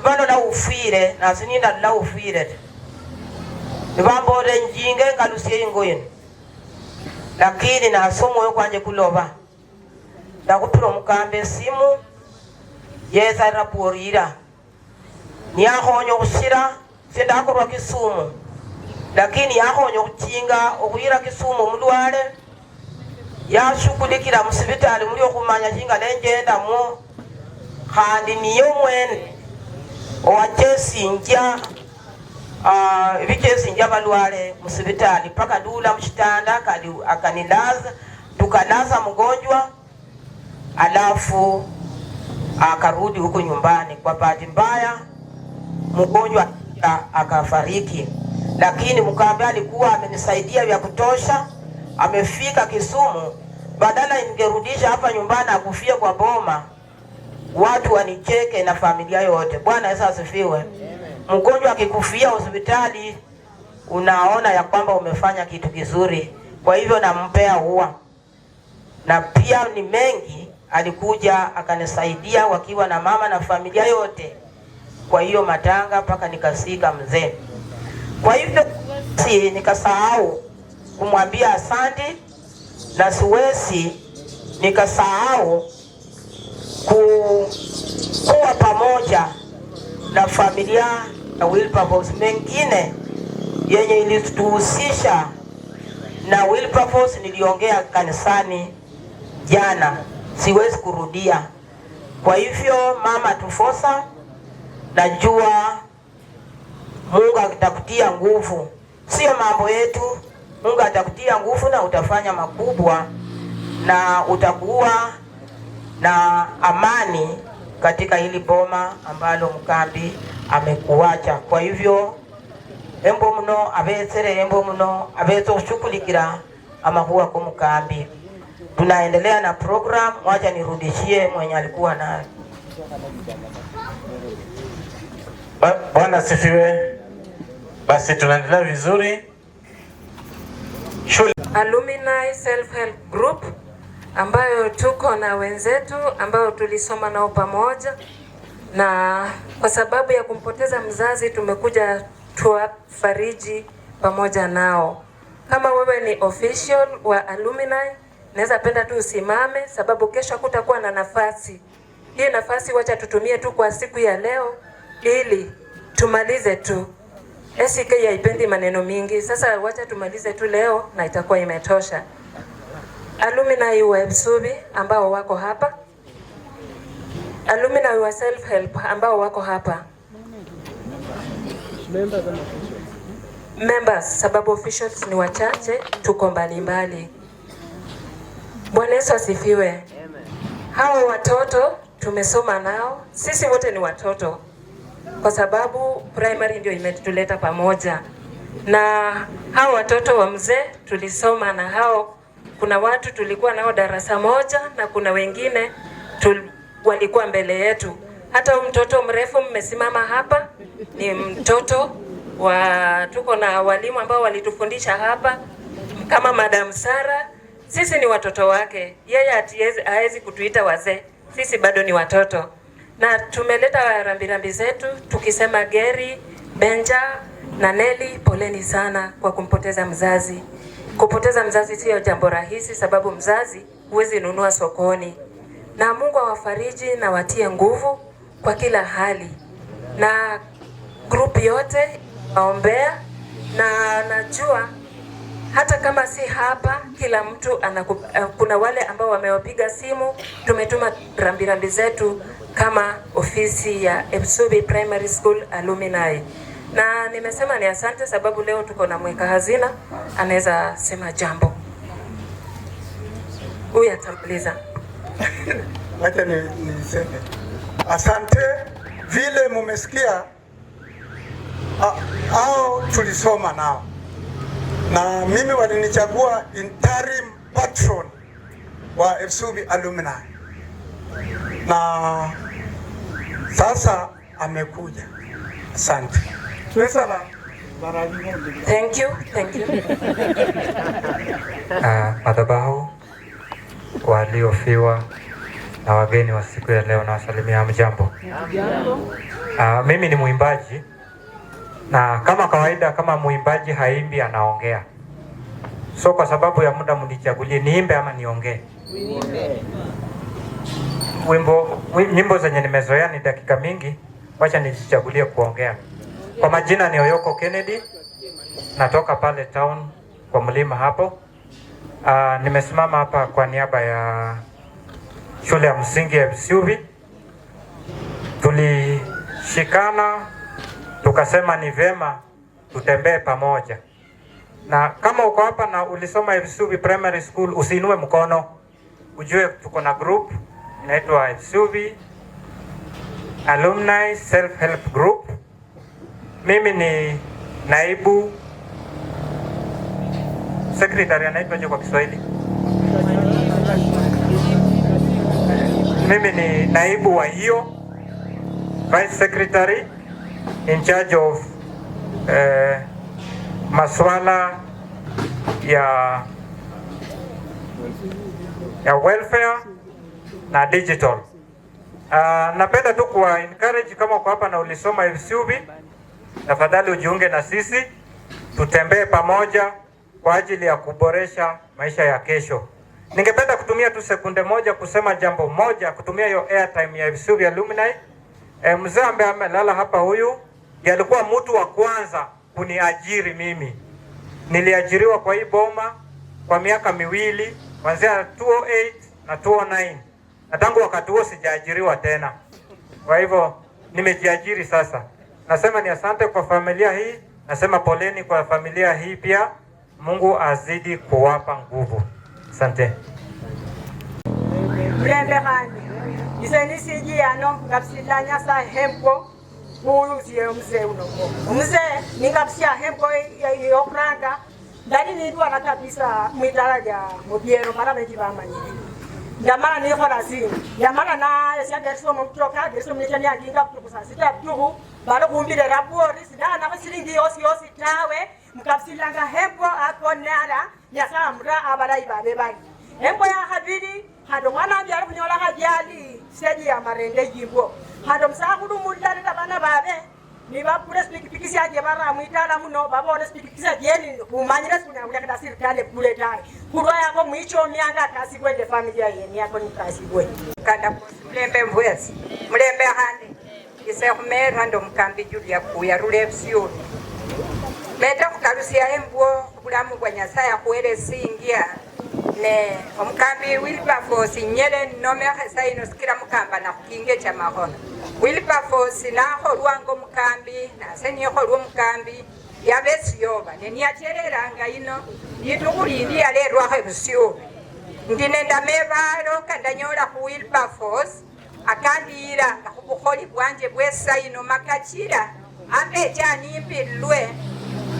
balola ufire nasininda la ufire nibambole njinge ngalusie ingoyeni lakini nasomoyo kwanje kuloba ndakupira mukambe simu yesa Rabuorira niyakhonyo kushira sendakorwa Kisumu lakini yakhonyo kuchinga okuyira Kisumu mulwale yashukulikira musibitali mulyo khumanya chinga nenjendamo khandi niyo mwene owachesinja ibichesinja balwale musibitali paka dula mchitanda kali akanilaza tukalaza mgonjwa alafu akarudi huko nyumbani. Kwa bahati mbaya mgonjwa akafariki, lakini mkambe alikuwa amenisaidia vya kutosha. Amefika Kisumu, badala ingerudisha hapa nyumbani akufie kwa boma watu wanicheke na familia yote. Bwana Yesu asifiwe. Mgonjwa akikufia hospitali unaona ya kwamba umefanya kitu kizuri, kwa hivyo nampea ua. Na pia ni mengi alikuja akanisaidia wakiwa na mama na familia yote, kwa hiyo matanga mpaka nikasika mzee. Kwa hivyo si nikasahau kumwambia asante, na siwezi nikasahau kuwa pamoja na familia ya Wilberforce. Mengine yenye ilituhusisha na Wilberforce niliongea kanisani jana, siwezi kurudia. Kwa hivyo mama Tufosa, najua Mungu atakutia nguvu, sio mambo yetu. Mungu atakutia nguvu na utafanya makubwa na utakuwa na amani katika hili boma ambalo mkambi amekuacha. Kwa hivyo embo mno abesere embo mno abezo kushukulikira amahuwa kwa mkambi. Tunaendelea na program, wacha nirudishie mwenye alikuwa nayo. Bwana sifiwe. Basi tunaendelea vizuri. Alumni Self Help Group ambayo tuko na wenzetu ambao tulisoma nao pamoja, na kwa sababu ya kumpoteza mzazi tumekuja tuwafariji pamoja nao. Kama wewe ni official wa alumni, naweza penda tu usimame, sababu kesho kutakuwa na nafasi. Hii nafasi wacha tutumie tu kwa siku ya leo ili tumalize tu. SK haipendi maneno mingi, sasa wacha tumalize tu leo na itakuwa imetosha. Alumni wa Msubi ambao wako hapa, alumni wa Self Help ambao wako hapa, members sababu officials ni wachache, tuko mbalimbali. Bwana Yesu asifiwe. Hao watoto tumesoma nao, sisi wote ni watoto kwa sababu primary ndio imetuleta pamoja. Na hao watoto wa mzee tulisoma na hao, kuna watu tulikuwa nao darasa moja na kuna wengine walikuwa mbele yetu. Hata mtoto mrefu mmesimama hapa ni mtoto wa, tuko na walimu ambao walitufundisha hapa kama Madam Sara. Sisi ni watoto wake, yeye haezi kutuita wazee, sisi bado ni watoto. Na tumeleta rambirambi zetu tukisema Geri, Benja na Neli, poleni sana kwa kumpoteza mzazi. Kupoteza mzazi sio jambo rahisi, sababu mzazi huwezi nunua sokoni. Na Mungu awafariji na watie nguvu kwa kila hali. Na grupu yote naombea, na najua hata kama si hapa kila mtu kuna wale ambao wamewapiga simu, tumetuma rambirambi zetu kama ofisi ya Epsubi Primary School Alumni. Na nimesema ni asante sababu leo tuko na mweka hazina, anaweza sema jambo. Huyu atamaliza. Wacha niseme asante. Vile mumesikia hao tulisoma nao, na mimi walinichagua interim patron wa Epsubi Alumni, na sasa amekuja. Asante. Thank you. Madhabahu, waliofiwa na wageni wa siku ya leo, na wasalimia hamjambo. Mimi ni muimbaji, na kama kawaida kama muimbaji haimbi anaongea. So kwa sababu ya muda mnichagulie niimbe ama niongee? Nyimbo zenye nimezoea ni dakika mingi, wacha nijichagulie kuongea. Kwa majina ni Oyoko Kennedy, natoka pale town kwa mlima hapo. Nimesimama hapa kwa niaba ya shule ya msingi ya Epsubi. Tulishikana tukasema ni vema tutembee pamoja. Na kama uko hapa na ulisoma Epsubi Primary School, usiinue mkono, ujue tuko na group inaitwa Epsubi Alumni Self Help Group. Mimi ni naibu secretary, anaitwa kwa Kiswahili. Mimi ni naibu wa hiyo, vice secretary in charge of maswala ya welfare na digital. Napenda tu kuwa encourage, kama uko hapa na ulisoma Epsubi, tafadhali ujiunge na sisi, tutembee pamoja kwa ajili ya kuboresha maisha ya kesho. Ningependa kutumia tu sekunde moja kusema jambo moja, kutumia hiyo airtime ya Epsubi Alumni. Mzee ambaye amelala hapa, huyu ndiye alikuwa mtu wa kwanza kuniajiri mimi. Niliajiriwa kwa hii boma kwa miaka 2 kuanzia 2008 na 2009. Na tangu wakati huo sijaajiriwa tena. Kwa hivyo nimejiajiri sasa. Nasema ni asante kwa familia hii, nasema poleni kwa familia hii pia. Mungu azidi kuwapa nguvu. Asante. Mlembe hani. Iseni siji ano ngapsilanya sa hempo buluzi mzee uno. Mzee ningapsia hempo yokranga. Ndani ni ndwa kabisa mwitaraja mubiero para mejibama nyinyi. Ndamana ni khona zi. Ndamana na yasiadeso mkutoka deso mnechani aginga kutusasita tuhu. Balo kumbile rapori sida na basiringi yosi tawe mkapsilanga hempo akonara yasamra abarai babe bani. Hempo ya habiri hado mwana byalo kunyola hajali seji ya marende jimbo. Hado msakudu mulari tabana babe ni bapure pikipiki ya jebara mwitala muno babone pikipiki ya jeni umanyira kuna uleka serikali kule dai. Kurwa yako mwicho mianga kasi kwende familia yeni yako ni kasi kwe. Kanda mlembe mwezi. Mlembe handi. Isekumera ndo mkambi Julia kuya rule Epsubi. Meta kukalusia hembo kulamu kwa Nyasaye kuwele singia ne omkambi Wilberforce nyele nome hasa ino sikira mkamba na kukinge cha mahono. Wilberforce na holwango mkambi na senye holwa mkambi ya Besyoba neni achereranga ino yitukuli ya lerwa Epsubi. Ndinenda mevalo kandanyola ku Wilberforce akandira kubukholi bwanje bwesa ino makachira ambeja nimpilwe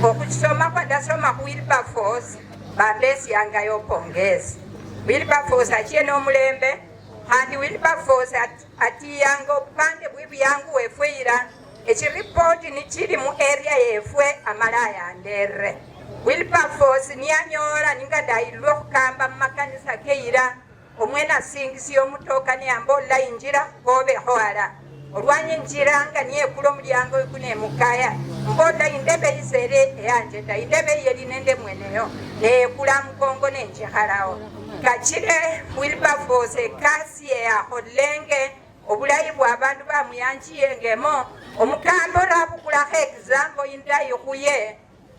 okusoma kwa ndasoma ku Wilberforce bambesi yanga yopongezi. Wilberforce achie no mulembe handi Wilberforce ati yango pande bwibi yangu wefweira ekiripoti nikiri mu area yefwe amalaya ndere Wilberforce niyanyola ninga dailwe kukamba makanisa keira omwena singisi yomutoka niyambola injira kobe hoala olwanye njira nga niye kulo mulyango kune mukaya mboda indebe isere yanjeta indebe yeri nende mweneyo ne kula mkongo nenjihalawo kachire Wilberforce kasi ya holenge obulayi bwa bantu bamuyanjiyengemo omukambo rabukula example indayo kuye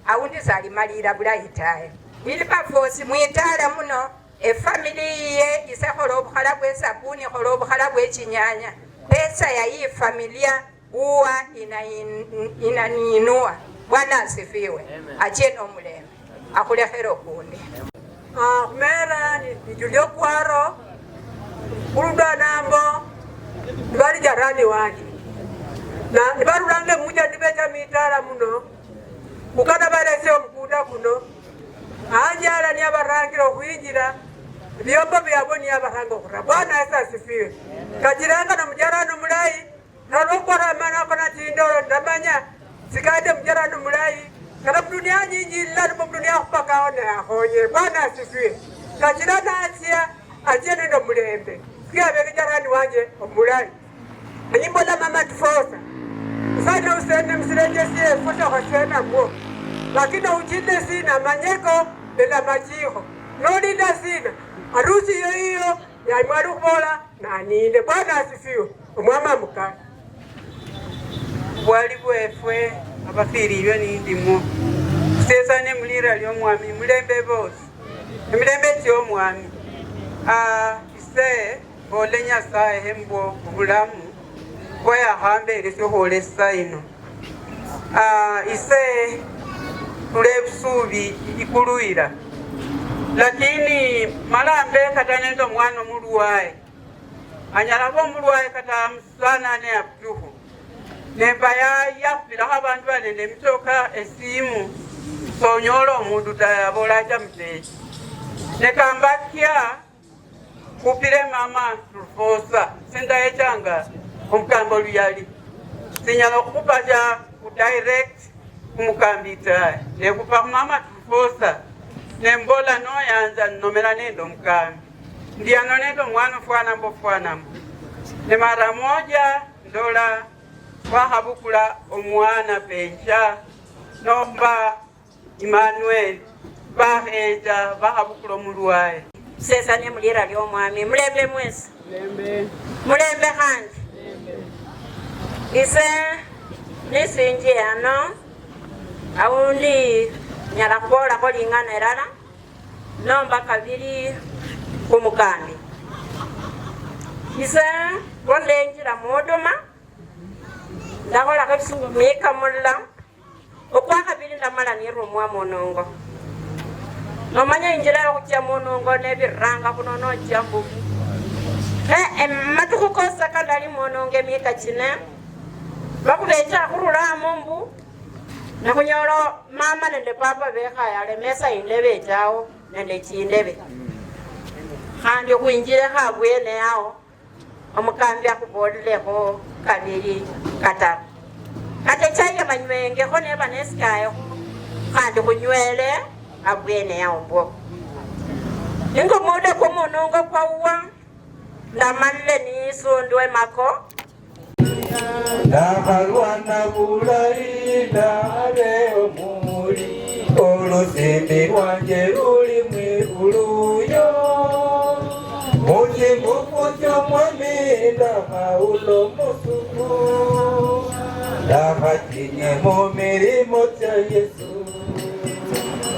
awundi zali malira bulayi taye Wilberforce mwitala muno efamily ye isehola obukhala bwe sabuni hola obukhala bwe chinyanya pesa ya hii familia huwa inaniinua. Bwana asifiwe. Acheno mulembe akulehero kundi mera ni Julio Kwaro kuruda nambo bali jarani waji na nibarulange muja nibeja mitala muno ukana balese omukuda kuno anjala ni abarangiro kuinjira byombo byabo ni abaranga okura. Bwana Yesu asifiwe. Kajiranga na mujarano mulai nalokora mana kona tindoro ndamanya sikade mujarano mulai kana dunia nyinyi la mu dunia kupaka ona ahonye. Bwana asifiwe. Kajirana asia ajene ndo mulembe sikia bege jarani wanje omulai nyimbo la mama tufosa sana usende msireje sie fosa kwa tena kwa lakini uchinde sina manyeko bila majiho nodi na sina harusi hiyo ya mwaru bola na ninde. Bwana asifiwe. Umwama mukana bwali bwefwe abafiri ibyo nindimo sesane mulira lyo mwami mulembe bose mulembe tyo mwami ise bolenya sae hembo ubulamu boya hambe leso hole saino ise tulebusubi ikuluira lakini malambe katanendo mwana muluwae anyalabo muluwae kata msana ne abduhu nebaya yafira abantu banene mitoka esimu sonyolo omundu tayabola chamteji nekambakia kupire mama tufosa senda echanga omukambo luyali sinyala okupaja ku direct kumukambita nekupa mama tufosa nembola no yanza nomera nendo mkambi ndiano nendo mwana fwana mbofwana ne mara moja ndola wahabukula omwana pencha nomba Emmanuel baheja bahabukula omulwaye sesa ne mulira lyo mwami mulembe mwesi mulembe handi ise nisinji ano awundi nyala kubola ko lingana erala nomba kabiri kumukambi ise bondenjira modoma ndakola kabisungu mika mulla okwa kabiri ndamala ni rumwa monongo nomanya injira yokutia monongo nebiranga kuno no jambu matuko kosa kandali mononge mika chine bakubecha kurula mombu na kunyolo mama nende papa beka yale mesa indebe chao nende chindebe kandi kuinjire habwene yao omukambi akubodile ko kabiri kata ate chaya manywenge ko neba neskayo kandi kunywele abwene yao mbo ningo mode ko monongo kwa uwa ndamalle ni sondwe mako Nahalwana bulai nabe omuli olusimbi lwanje luli mwiguluyo mukibuku ky'omwami ndahawulo musuku ndahakinye mu mirimo kya Yesu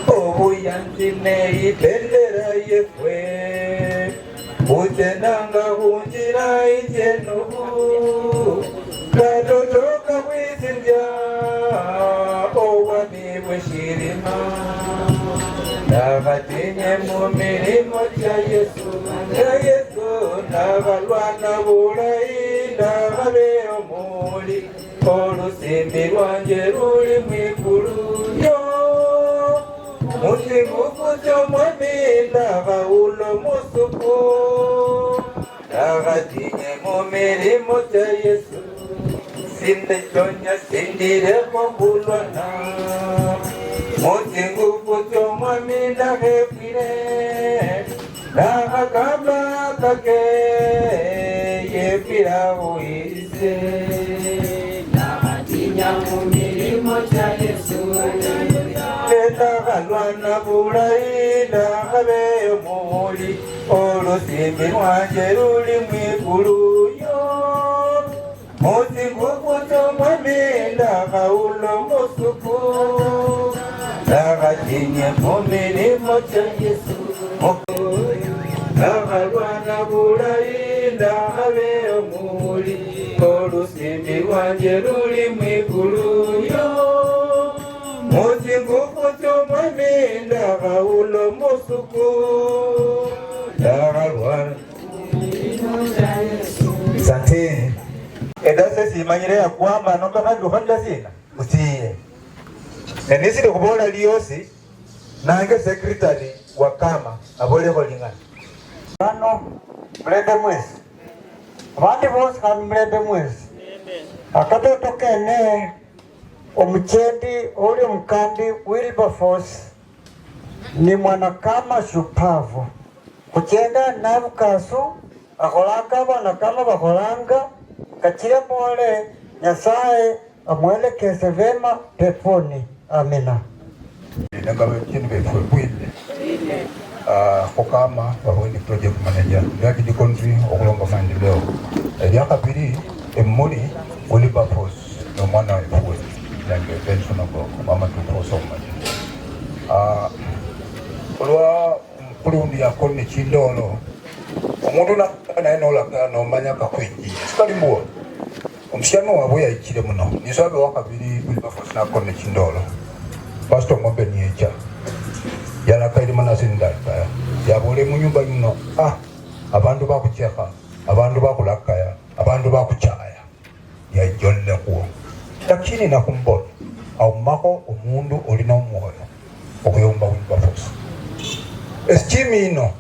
obuyanzi n'ibendera yefwe butenanga hunjira ijenubu katotoka wizinja owami bweshirima ndabatinye mu mirimo kya Yesu ndabalwana bulayi ndababe omuli olusimbi lwanje luli mwigulu yo mukibuku ky'omwami ndabawulo musuku nagatinye mu mirimo ya Yesu sinde chonya sindire kombulwana mutingufu chomwami ndahepire nagakamba kake yepira uise nagatinya mu mirimo ya Yesu nagagalwana bulayi ndagabeyo muli olusimbi lwanje luli mwiguluyo mutingukuto mwami ndagaulo musuku ndagatinye mu mirimo ya Yesu ndagalwana bulayi ndagabeyo muli olusimbi lwanje luli mwiguluyo mutingukuto mwami ndagaulo musuku Asante. Edase simanyire ya kwamba nomba kandi ukhanda sina utiye. Enisire kubola liyosi nange secretary wa kama abole holingana. Ano mlebe mwezi. Abandi bose kandi mlebe mwezi. Akatoto kene omuchendi uli mkambi Wilberforce ni mwanakama shupavu. Kuchenda nabukasu akholanga bana kama bakholanga kachire pole Nyasaye amwelekeze vema peponi. Amina. Nagabe chini befwe bwinde kokama wahondi project manager ndaki di country okulonga maendeleo yakabiri emuli Wilberforce no mwana wewe nange pension ngo mama tuposo mali olwa kulundi yakone chindolo omuntu naye nomanya kakwingi sikali mbuwa omusyano wabwe yayikire muno nisabe wakabiri Wilberforce nakone chindolo pastor ngombe niecha yanakairi manasindaka yabole mu nyumba yuno abantu bakucheka abantu bakulakaya abantu bakuchaya yajolle kuwo lakini nakumbona aumako omundu olina omwoyo okuyomba Wilberforce eschimi ino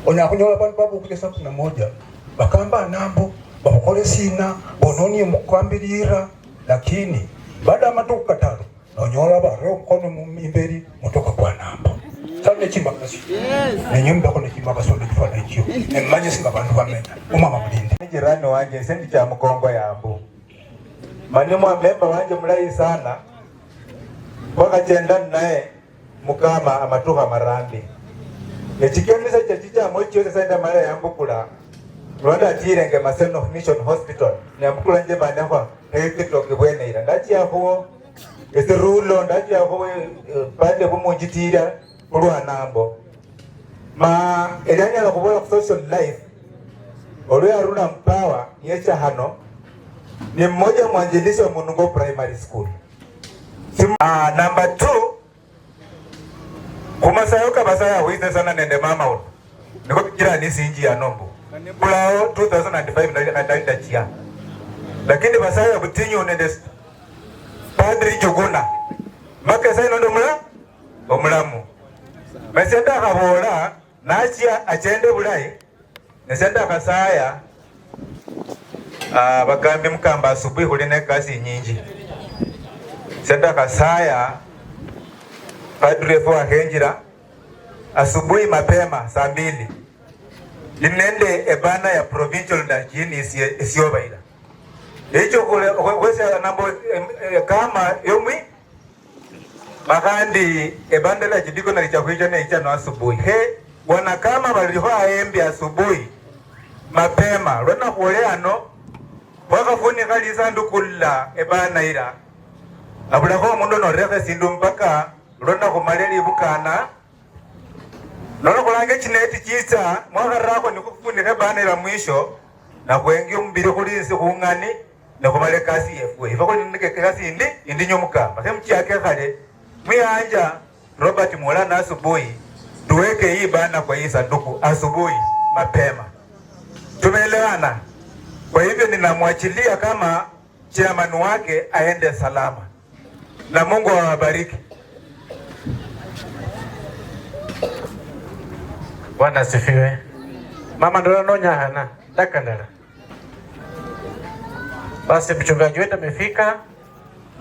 onyakunyola abantu babukilesa 11 bakamba nambo bakole sina bononi mukambirira lakini baada ya matuku katano onyola baro mkono mumberi mutoka kwa nambo sane chimba kasi nenyumba kono chimba kasonde kifana ichio emanye singa bantu bamenya umama mulinde jirani wanje sendi cha mkongo yambu manimo memba wanje mulayi sana wakachenda naye mukama amatuka marambi ekikemisa kyekicha mocho senda mara yambu kula Rwanda tirenge Maseno Mission Hospital nyamukula nje banehwa ekitoke bweneira ndachi yaho ese rulo ndachi yaho pande bumunjitira kulwa nambo ma elanya la kubola social life olwe aruna mpawa yecha hano ni mmoja mwanjilishi wa Munungo Primary School. Number 2 kumasayoka basaya wize sana nende mama uno niko kira nisi inji ya nombo kulao 2005 ndaenda chia lakini basaya butinyo nende padri juguna maka sai nondo omulamu basenda kabola nachia achende bulai nesenda kasaya bagambi mukamba asubuhi kuline kasi nyingi senda kasaya padre fo ahenjira asubuhi mapema saa 2 linende ebana ya provincial ndajini isiyobaila echo kule kwese nambo kama yomwi makandi ebandela jidiko na lichakuicha na icha no asubuhi he wana kama baliho aembi asubuhi mapema lona kule ano wakafuni kali sandukula ebana ira abula ko mundo no refe sindu mpaka lona kumaleli bukana nono kulange chineti chisa mwagarako nikufuni ebana ira mwisho na kwengi umbiri kulinsi kungani na kumale kasi yefwe ifako nike kasi indi nyomuka bakemchi yake kale mwianja Robert Mulana asubuhi tuweke hii bana kwa hii sanduku asubuhi mapema. Tumeelewana? Kwa hivyo ninamwachilia kama chairman wake aende salama. Na Mungu awabariki. Bwana asifiwe. Mama ndo nonya hana dakandala. Basi mchungaji wetu amefika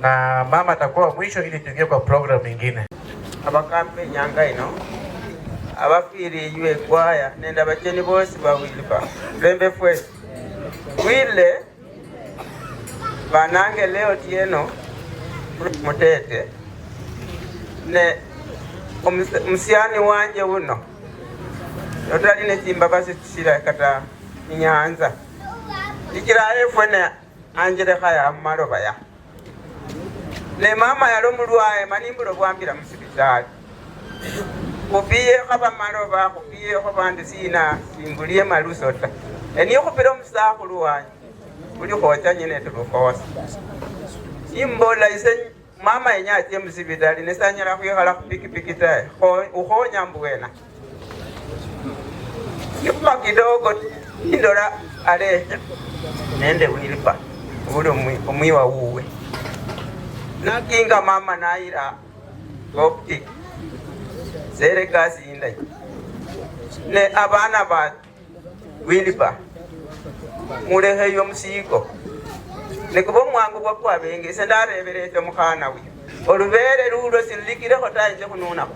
na mama atakuwa mwisho ili tuingie kwa program nyingine. Abakampe nyanga ino abafiri yue kwaya nenda bacheni bose bawilipa lembe fwe wile banange leo tieno mutete ne msiani wanje uno notali ne chimba basi tsira kata nyanza ikira efwe ne anjere khaya maroba ya ne mama yalomulwaye manimbulo bwambira musibitali kupiye khaba maroba kupiye khobandi sina simbuliye malusota eniyo khupira omusakhulu wanje uli khocha nyine tulukhosa imbola ise mama yenyache musibitali nesanyala khwikhala khupikipiki tae ukhonya mbwena nikuma kidogo indola alecha nende wilipa uli omwiwa wuwe nakinga mama naira optic sere kasi indai ne abana ba wilipa mulehe yo musiko ne kubo mwangu kwa kwabenge sendareberete mukhana wi olubere lulo silikire khotanje kununa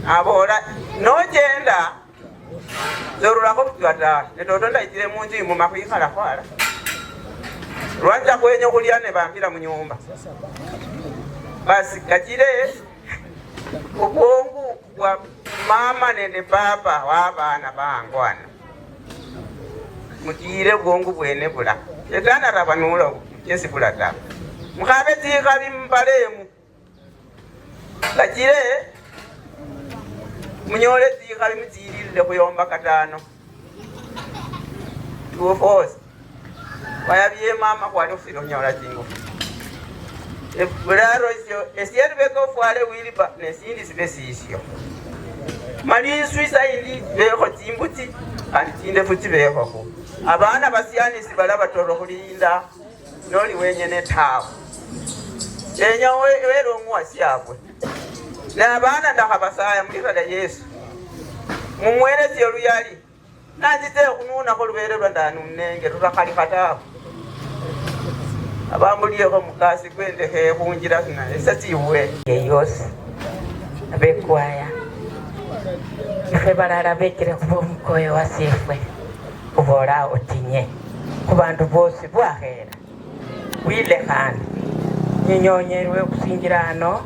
abora nogenda zorura ko twata ne toto ndayire munji mu makhikhala khwala rwanja kwenye kulia ne bambira mu nyumba basi kachire ubongo wa mama nende baba wa bana bangwana mutire ubongo bwene bula etana rabanula yesi bula ta mukhabe zikha bimbalemu kachire munyole zikha bimzilile kuyomba katano tuofos wayabye mama kwani ufiro nyola jingo bularo isyo esiyeri beko fwale wilipa nesindi sibesisyo mali suisa indi beko timbuti kandi tinde futi beko ko abana basiyani sibala batoro kulinda noli wenyene tawo enya wero mwasiyabwe na abana ndakabasaya mulira Yesu mumwerezi oluyali nanjite kununa ko lubere lwandanu nenge tutakali katawo abambulieko mukasi kwende he kunjira sina esatiwe yeyose abekwaya ife barara bekire kubo mukoyo wasifwe kubora otinye kubantu bose bwahera wile kandi nyinyonyerwe kusinjirano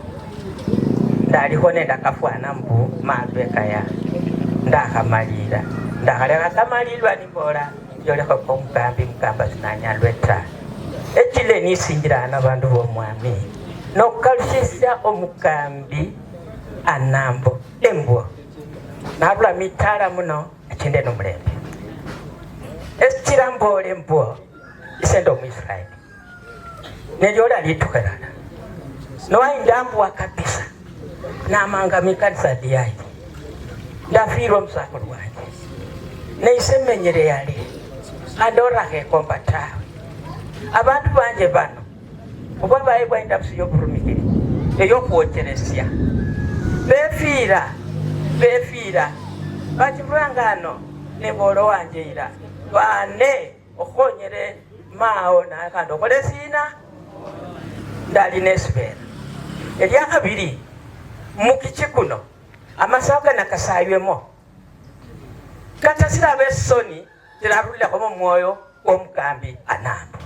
ndaliho nenda kafwana mbu mabeka ya ndakamalira ndakaleka kamalirwa nimbora yoleko ko mukamba sinanyalweta ekile nisinjirana abantu bomwami nokalushisya omukambi anambo embwo nabula mitala muno ekinde nomulembe esirambole mbwo isendo muisraeli nelyola litukalala nowaindambwa kabisa namanga mikanisa diyayi ndafirwa omusakulu wanje neisemenyere yali andorakekomba tawe abantu banje bano oba baibwa endapsi yoburumikiri eyokwocheresya befira bakivurangano nebolo wanje ira bane okhonyere mao nakandi okole sina ndali nesibera eryakabiri mukichi kuno amasaka nakasayywemo katasira besoni tirarulilako mumwoyo omukambi anambo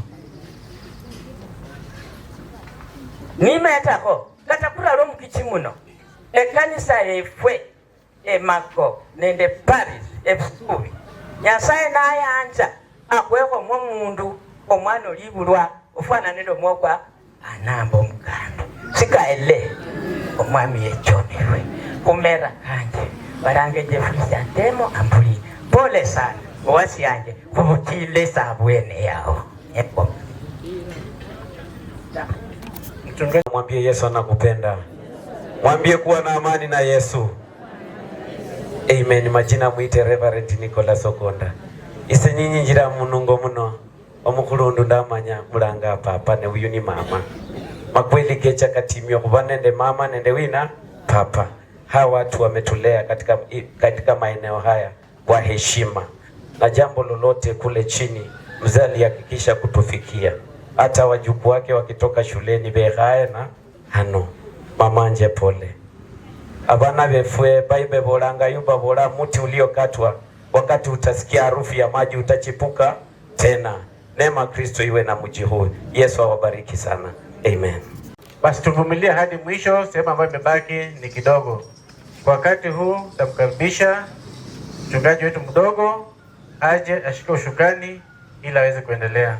nimetako katakuralo mukichi muno ekanisa efwe emako nende paris efusubi nyasaye nayanja akweko mwomundu omwana olibulwa ofananile omwokwa anambo omukambi sikaele omwami yechomirwe kumera kanje barange jefrisi antemo ambuli pole sana owasi yanje kubutile sabwene yao Mchungaji, mwambie Yesu anakupenda. Mwambie kuwa na amani na Yesu. Amen. Majina mwite Reverend Nicholas Okonda. Ise nyinyi njira munungo muno. Omukulundu ndamanya mulanga papa ne uyu ni mama. Makweli gecha katimyo kuba nende mama nende wina papa. hawa watu wametulea katika maeneo haya kwa heshima, na jambo lolote kule chini mzee alihakikisha kutufikia. Hata wajukuu wake wakitoka shuleni behae na hano mamanje pole. Abana befwe baibe bolanga yuba bola muti uliokatwa, wakati utasikia harufu ya maji utachipuka tena. Neema Kristo iwe na mji huu. Yesu awabariki sana. Amen. Basi tuvumilie hadi mwisho, sehemu ambayo imebaki ni kidogo. Kwa wakati huu tamkaribisha mchungaji wetu mdogo aje ashike ushukani ili aweze kuendelea.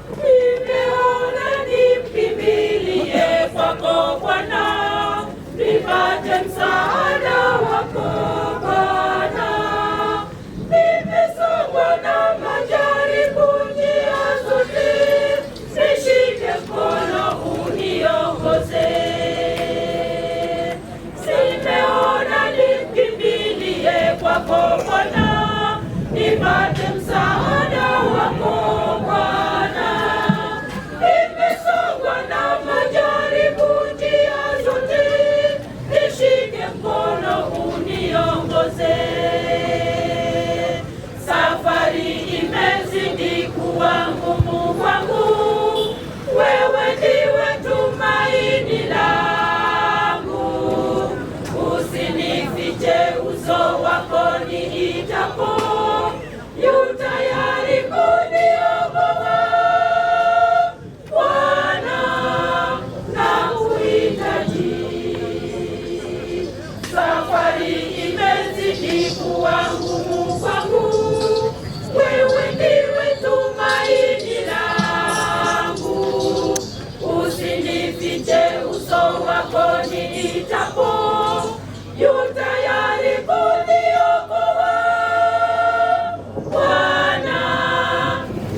Nimeona nimkimbilie kwako Bwana, nipate msaada wako Bwana. Nimesongwa na majaribu njia zote, nishike mkono uniongoze. Nimeona nimkimbilie kwako Bwana, nipate msaada wako Bwana. Nimesongwa na majaribu njia zote, nishike mkono uniongoze. Safari imezidi kuwa ngumu kwangu, wewe ndiwe tumaini langu. Usinifiche uso wako niitapo, yu tayari kuniokoa. Bwana, nakuhitaji. Safari imezidi kuwa ngumu kwangu, wewe ndiwe tumaini langu. Usinifiche uso wako niitapo, yu tayari kuniokoa. Bwana,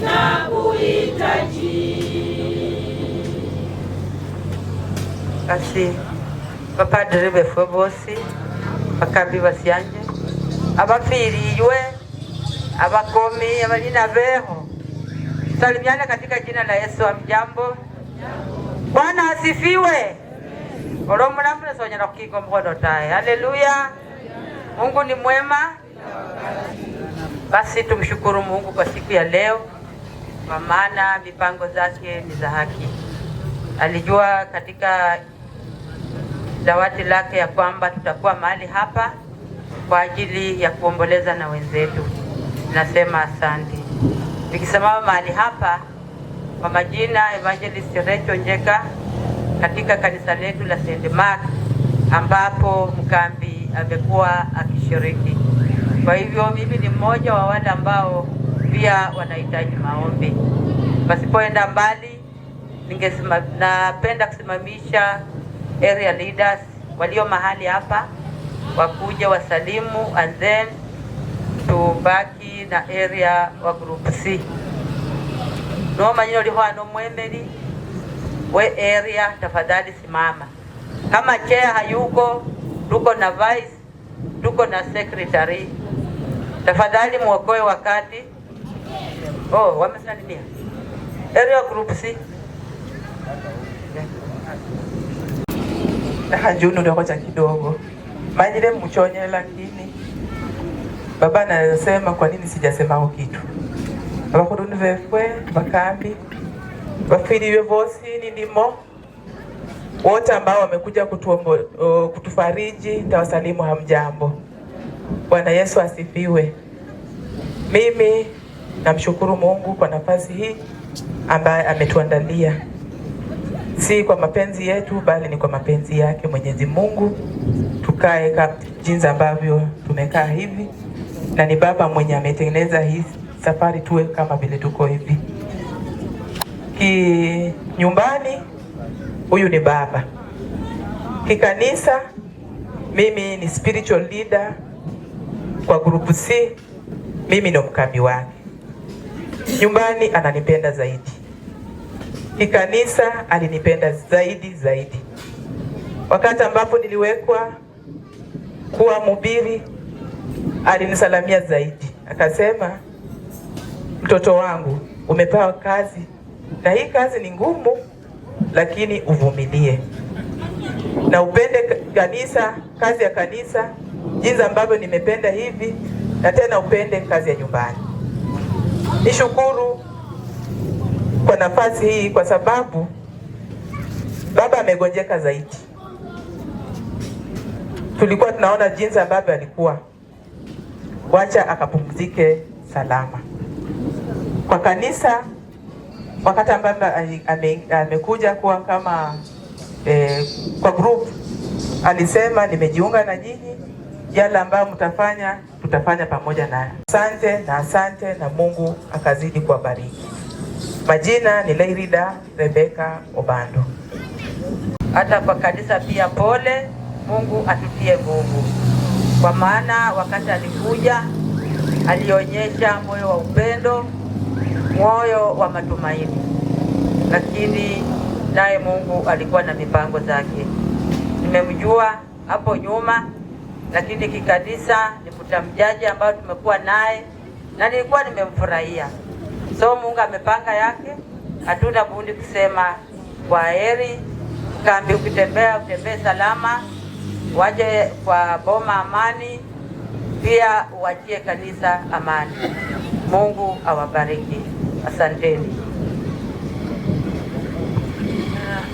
nakuhitaji. Kasi bapadiri befwe bosi bakambi basyanje abafiriwe abakomi abalina beho, salimiana katika jina la Yesu. Amjambo. Bwana asifiwe. Olomulamu sonyera kukinga mkono tae. Haleluya. Mungu ni mwema. Basi tumshukuru Mungu kwa siku ya leo, kwa maana mipango zake ni za haki. Alijua katika dawati lake ya kwamba tutakuwa mahali hapa kwa ajili ya kuomboleza na wenzetu. Nasema asante. Nikisimama mahali hapa kwa majina Evangelist Rachel Njeka katika kanisa letu la St. Mark, ambapo Mkambi amekuwa akishiriki. Kwa hivyo mimi ni mmoja wa wale ambao pia wanahitaji maombi. Pasipoenda mbali, napenda kusimamisha area leaders walio mahali hapa wakuja wasalimu, and then tubaki na area wa group C. No manyino liho ano mwemeli we area, tafadhali simama. Kama chair hayuko, tuko na vice, tuko na secretary. Tafadhali muokoe wakati. Oh, wamesalimia. Area group C. Hanjunu ndio cha kidogo. Majile mchonye, lakini baba anasema kwa nini sijasema kitu. Abakuruni vefwe bakambi bafiriwe vosi ni ndimo wote ambao wamekuja kutufariji, nitawasalimu hamjambo. Bwana Yesu asifiwe. Mimi namshukuru Mungu kwa nafasi hii ambaye ametuandalia. Si kwa mapenzi yetu bali ni kwa mapenzi yake Mwenyezi Mungu tukae kama jinsi ambavyo tumekaa hivi, na ni baba mwenye ametengeneza hii safari tuwe kama vile tuko hivi. Nyumbani huyu ni baba. Kikanisa mimi ni spiritual leader kwa group C, mimi ndo mkambi wake. Nyumbani ananipenda zaidi. Kikanisa alinipenda zaidi. Wakati ambapo niliwekwa kuwa mhubiri alinisalamia zaidi. Akasema, mtoto wangu umepewa kazi na hii kazi ni ngumu, lakini uvumilie na upende kanisa, kazi ya kanisa, jinsi ambavyo nimependa hivi, na tena upende kazi ya nyumbani. Nishukuru kwa nafasi hii kwa sababu baba amegonjeka zaidi. Tulikuwa tunaona jinsi ambavyo alikuwa. Wacha akapumzike salama. Kwa kanisa, wakati ambapo amekuja kuwa kama kwa group, alisema nimejiunga na nyinyi, yale ambayo mtafanya tutafanya pamoja naye. Asante na Mungu akazidi kuwabariki. Majina ni Leirida Rebeka Obando. Hata kwa kanisa pia pole, Mungu atutie nguvu. Kwa maana wakati alikuja alionyesha moyo wa upendo, moyo wa matumaini. Lakini naye Mungu alikuwa na mipango zake. Nimemjua hapo nyuma, lakini kikanisa ni mtamjaji ambao tumekuwa naye na nilikuwa nimemfurahia. So Mungu amepanga yake, hatuna budi kusema kwaheri. Kambi ukitembea utembee salama, waje kwa boma amani, pia uachie kanisa amani. Mungu awabariki. Asanteni.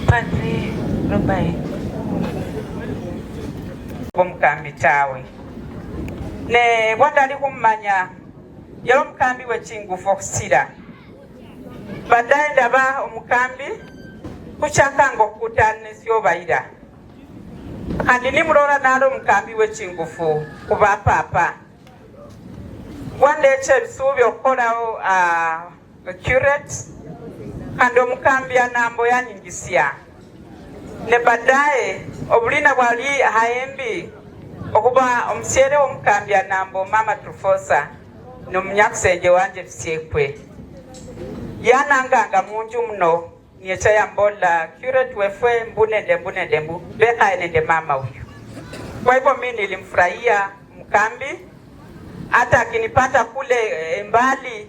Padri Rubai Mukambi tawe ne bwandali kumanya yalo mukambi w'ekingufu okusira baddaye ndaba omukambi kukyakanga okukutanisya obayira kandi nimulora nalo omukambi w'ekingufu kuba papa wandeekya ebisuubi okukolawo curate kandi omukambi anambo yanyingisya ne baddaye obulina bwali haembi okuba omusyere w'omukambi anambo mama Trufosa n'omunyakusenje wanje Bisyekwe yananganga munju muno niyecha yambola curate wefwe mbunende mbu bekaye nende mama huyu. Kwa hivyo mimi nilimfurahia mkambi, hata akinipata kule mbali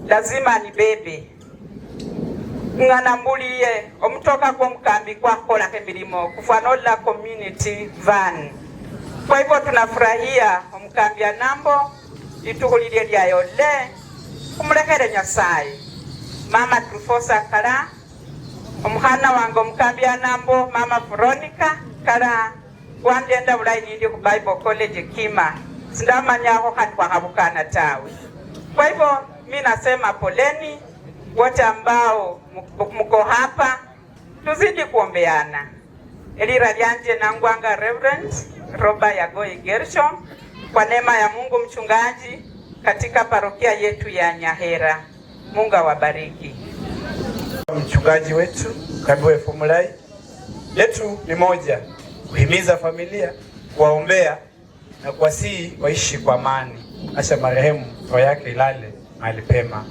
lazima nibebe ngana mbuliye omutoka kwa mkambi kwa kola kemilimo kufanola community van. Kwa hivyo tunafurahia mkambi anambo itukulile lyayo le kumulekere Nyasaye mama Trufosa kala omuhana wange omukambi anambo mama Veronica kala wandenda bulayi nindi ku Bible College Kima sindamanyako kandi kwakabukana tawe. Kwa hivyo mimi nasema poleni wote ambao mko hapa, tuzidi kuombeana. Elira lyanje nangwanga Reverend Roba Yagoi Gershom kwa neema ya Mungu mchungaji katika parokia yetu ya Nyahera. Mungu awabariki. Mchungaji wetu Kambiwe Fumulai yetu ni moja, kuhimiza familia, kuwaombea na kuwasihi waishi kwa amani. Acha marehemu roho yake ilale mahali pema.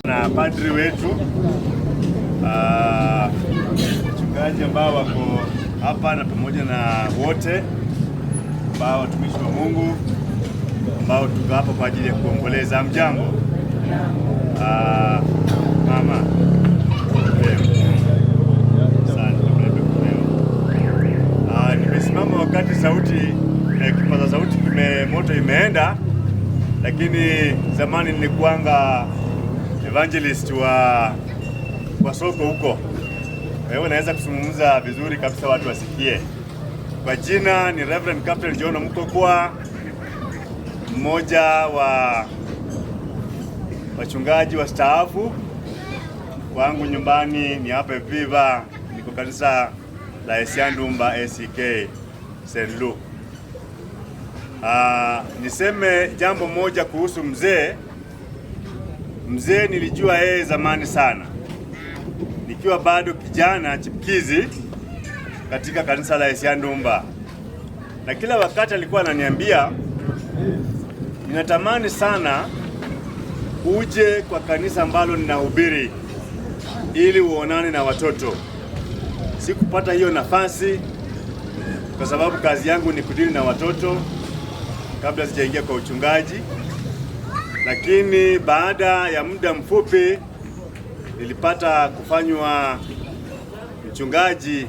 Na padri wetu mchungaji ambao wako hapa na pamoja na wote ambao watumishi wa Mungu ambao tuko hapa kwa ajili ya kuomboleza. Mjambo mama nimesimama wakati sauti kipaza sauti moto imeenda, lakini zamani nilikuanga evangelist wa soko huko. Kwa hiyo naweza kuzungumza vizuri kabisa watu wasikie. Kwa jina ni Reverend Captain John Mukokwa, mmoja wa wachungaji wa staafu. Wangu nyumbani ni hapa Viva, niko kanisa la Esiandumba ACK St. Luke. Niseme jambo moja kuhusu mzee. Mzee nilijua yeye zamani sana, nikiwa bado kijana chipukizi katika kanisa la Esiandumba, na kila wakati alikuwa ananiambia, ninatamani sana uje kwa kanisa ambalo ninahubiri ili uonane na watoto. Sikupata hiyo nafasi kwa sababu kazi yangu ni kudili na watoto kabla sijaingia kwa uchungaji. Lakini baada ya muda mfupi nilipata kufanywa mchungaji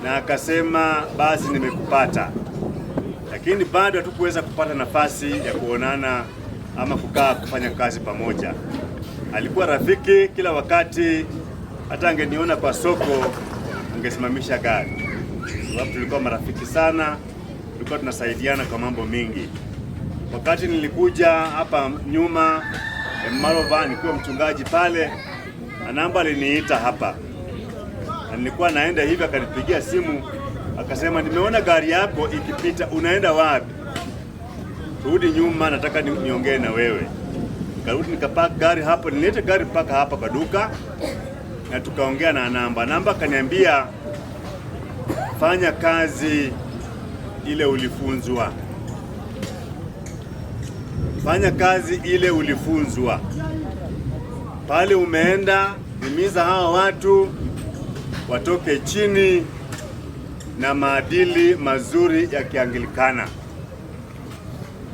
na akasema basi nimekupata, lakini bado hatukuweza kupata nafasi ya kuonana ama kukaa kufanya kazi pamoja. Alikuwa rafiki kila wakati, hata angeniona kwa soko angesimamisha gari, sababu tulikuwa marafiki sana, tulikuwa tunasaidiana kwa mambo mingi. Wakati nilikuja hapa nyuma Malova, nilikuwa mchungaji pale, Anamba aliniita hapa, na nilikuwa naenda hivi, akanipigia simu akasema, nimeona gari yako ikipita, unaenda wapi? Rudi nyuma, nataka niongee na wewe. Karudi nikapaka gari hapo, nilete gari mpaka hapa kwa duka, na tukaongea na Anamba akaniambia, fanya kazi ile ulifunzwa. Fanya kazi ile ulifunzwa. Pale umeenda, himiza hawa watu watoke chini na maadili mazuri ya Kianglikana.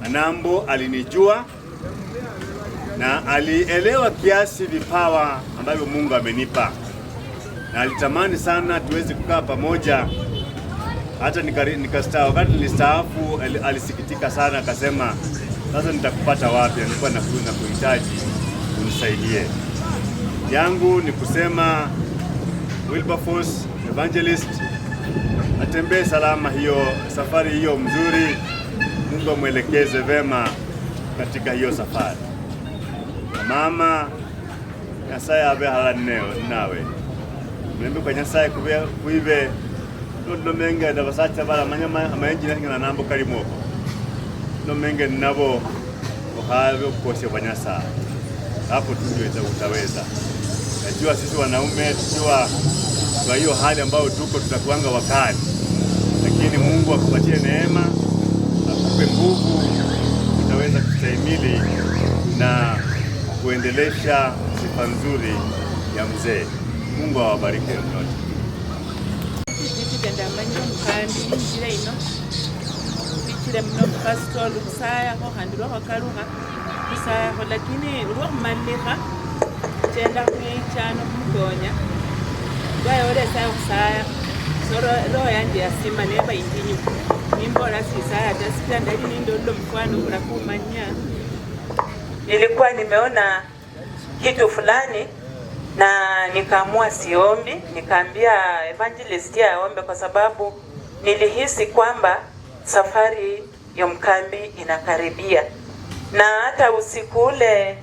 Anambo alinijua na alielewa kiasi vipawa ambavyo Mungu amenipa, na alitamani sana tuweze kukaa pamoja. Hata nikastaafu. Wakati nilistaafu alisikitika sana, akasema, sasa nitakupata wapi? Nilikuwa na kuhitaji unisaidie. Yangu ni kusema Wilberforce Evangelist atembee salama hiyo safari hiyo mzuri. Mungu amwelekeze vema katika hiyo safari. Mama Nyasaye abe halaneo nawe. Mwembe kwa Nyasaye kuive ndo menga da basacha bala manyama amayenjina ngina nambo kalimoko. Ndo menga nabo ohawe ukose banyasa. Hapo tunaweza utaweza. Najua sisi wanaume tukiwa kwa hiyo hali ambayo tuko tutakuanga wakali. Lakini Mungu akupatie neema, akupe nguvu, utaweza kustahimili na kuendelesha sifa nzuri ya mzee. Mungu awabariki wote. Kigenda manyo mukandi injira ino bikire mno pastor kusaya ko handiro karuha kusaya ko, lakini ro malika tenda kuichano kumugonya bayore saya kusaya soro ro yanje yasima neba indinyu nimbora sisaya tasipia ndali nindo mfano kula kumanya. Nilikuwa nimeona kitu fulani na nikaamua siombi, nikaambia evangelist aombe, kwa sababu nilihisi kwamba safari ya mkambi inakaribia. Na hata usiku ule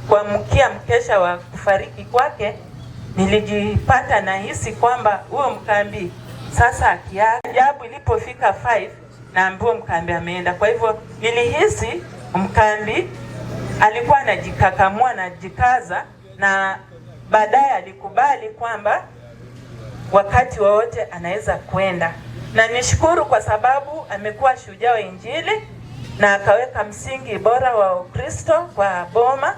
kuamkia mkesha wa kufariki kwake, nilijipata na hisi kwamba huyo mkambi sasa akiajabu. Ilipofika 5 naambiwa mkambi ameenda. Kwa hivyo nilihisi mkambi alikuwa anajikakamua na jikaza, na baadaye alikubali kwamba wakati wowote anaweza kwenda. Na nishukuru kwa sababu amekuwa shujaa wa Injili na akaweka msingi bora wa Ukristo kwa boma.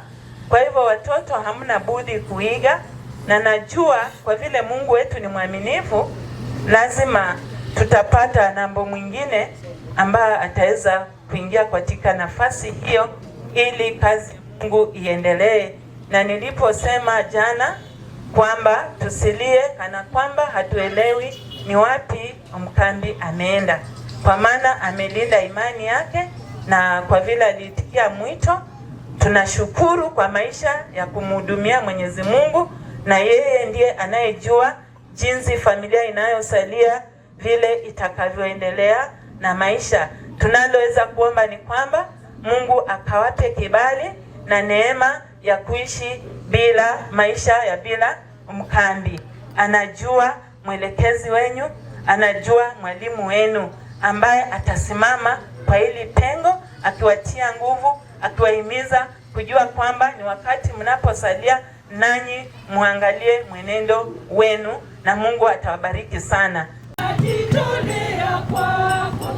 Kwa hivyo watoto hamna budi kuiga, na najua kwa vile Mungu wetu ni mwaminifu, lazima tutapata nambo mwingine ambaye ataweza kuingia katika nafasi hiyo ili kazi Mungu iendelee. Na niliposema jana kwamba tusilie kana kwamba hatuelewi ni wapi mkambi ameenda, kwa maana amelinda imani yake, na kwa vile aliitikia mwito, tunashukuru kwa maisha ya kumhudumia Mwenyezi Mungu, na yeye ndiye anayejua jinsi familia inayosalia vile itakavyoendelea na maisha. Tunaloweza kuomba ni kwamba Mungu akawape kibali na neema ya kuishi bila maisha ya bila mkambi. Anajua mwelekezi wenu, anajua mwalimu wenu ambaye atasimama kwa hili pengo, akiwatia nguvu, akiwahimiza kujua kwamba ni wakati mnaposalia nanyi muangalie mwenendo wenu, na Mungu atawabariki sana. Najitolea kwako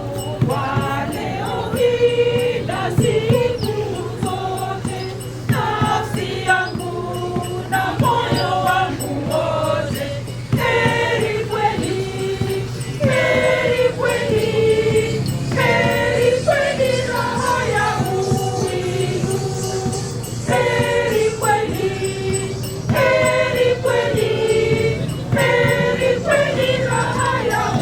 kwa leo hii na siku zote, nafsi yangu na moyo wangu wote. Heri kweli, heri kweli, heri kweli raha ya uwingu. Heri kweli, heri kweli, heri kweli raha ya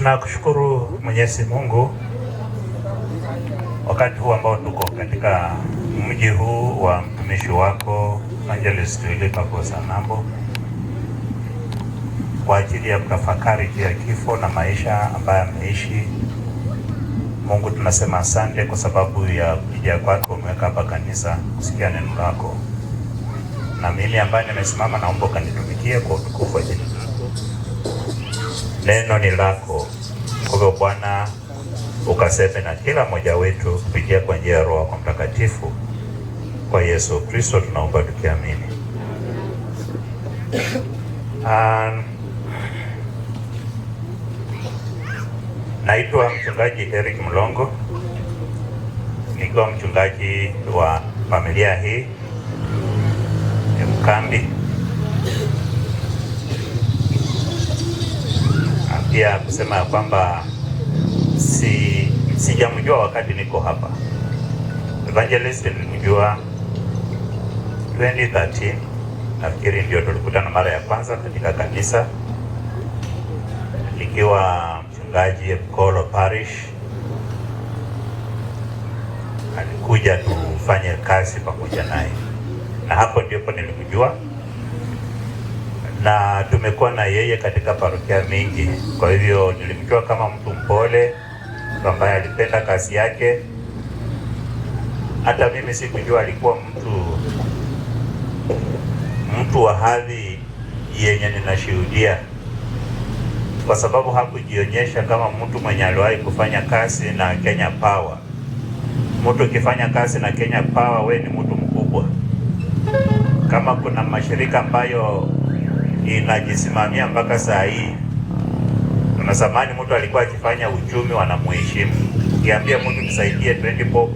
Tunakushukuru Mwenyezi Mungu wakati huu ambao tuko katika mji huu wa mtumishi wako Evangelist Wilberforce Sanambo kwa ajili ya kutafakari juu ya kifo na maisha ambayo ameishi. Mungu, tunasema asante kwa sababu ya kuja kwako, umeweka hapa kanisa kusikia neno lako, na mimi ambaye nimesimama naomba kanitumikie kwa utukufu wa jina lako. Neno ni lako, kwa hivyo Bwana ukaseme na kila mmoja wetu kupitia kwa njia ya Roho yako Mtakatifu. Kwa Yesu Kristo tunaomba tukiamini. Naitwa mchungaji Eric Mlongo, nikiwa mchungaji wa familia hii ya Mkambi. Pia kusema ya kwamba sijamjua wakati niko hapa. Evangelist nilimjua 2013, nafikiri ndio tulikutana mara ya kwanza katika kanisa nikiwa mchungaji Mkolo Parish. Alikuja tufanye kazi pamoja naye, na hapo ndipo nilimjua, na tumekuwa na yeye katika parokia mingi. Kwa hivyo nilimjua kama mtu mpole, mtu ambaye alipenda kazi yake. Hata mimi sikujua alikuwa mtu wa hadhi yenye ninashuhudia, kwa sababu hakujionyesha kama mtu mwenye aliwahi kufanya kazi na Kenya Power. Mtu ukifanya kazi na Kenya Power, we ni mtu mkubwa. Kama kuna mashirika ambayo inajisimamia mpaka saa hii, kuna zamani mtu alikuwa akifanya uchumi wanamuheshimu. Ukiambia mtu nisaidie 20 bob,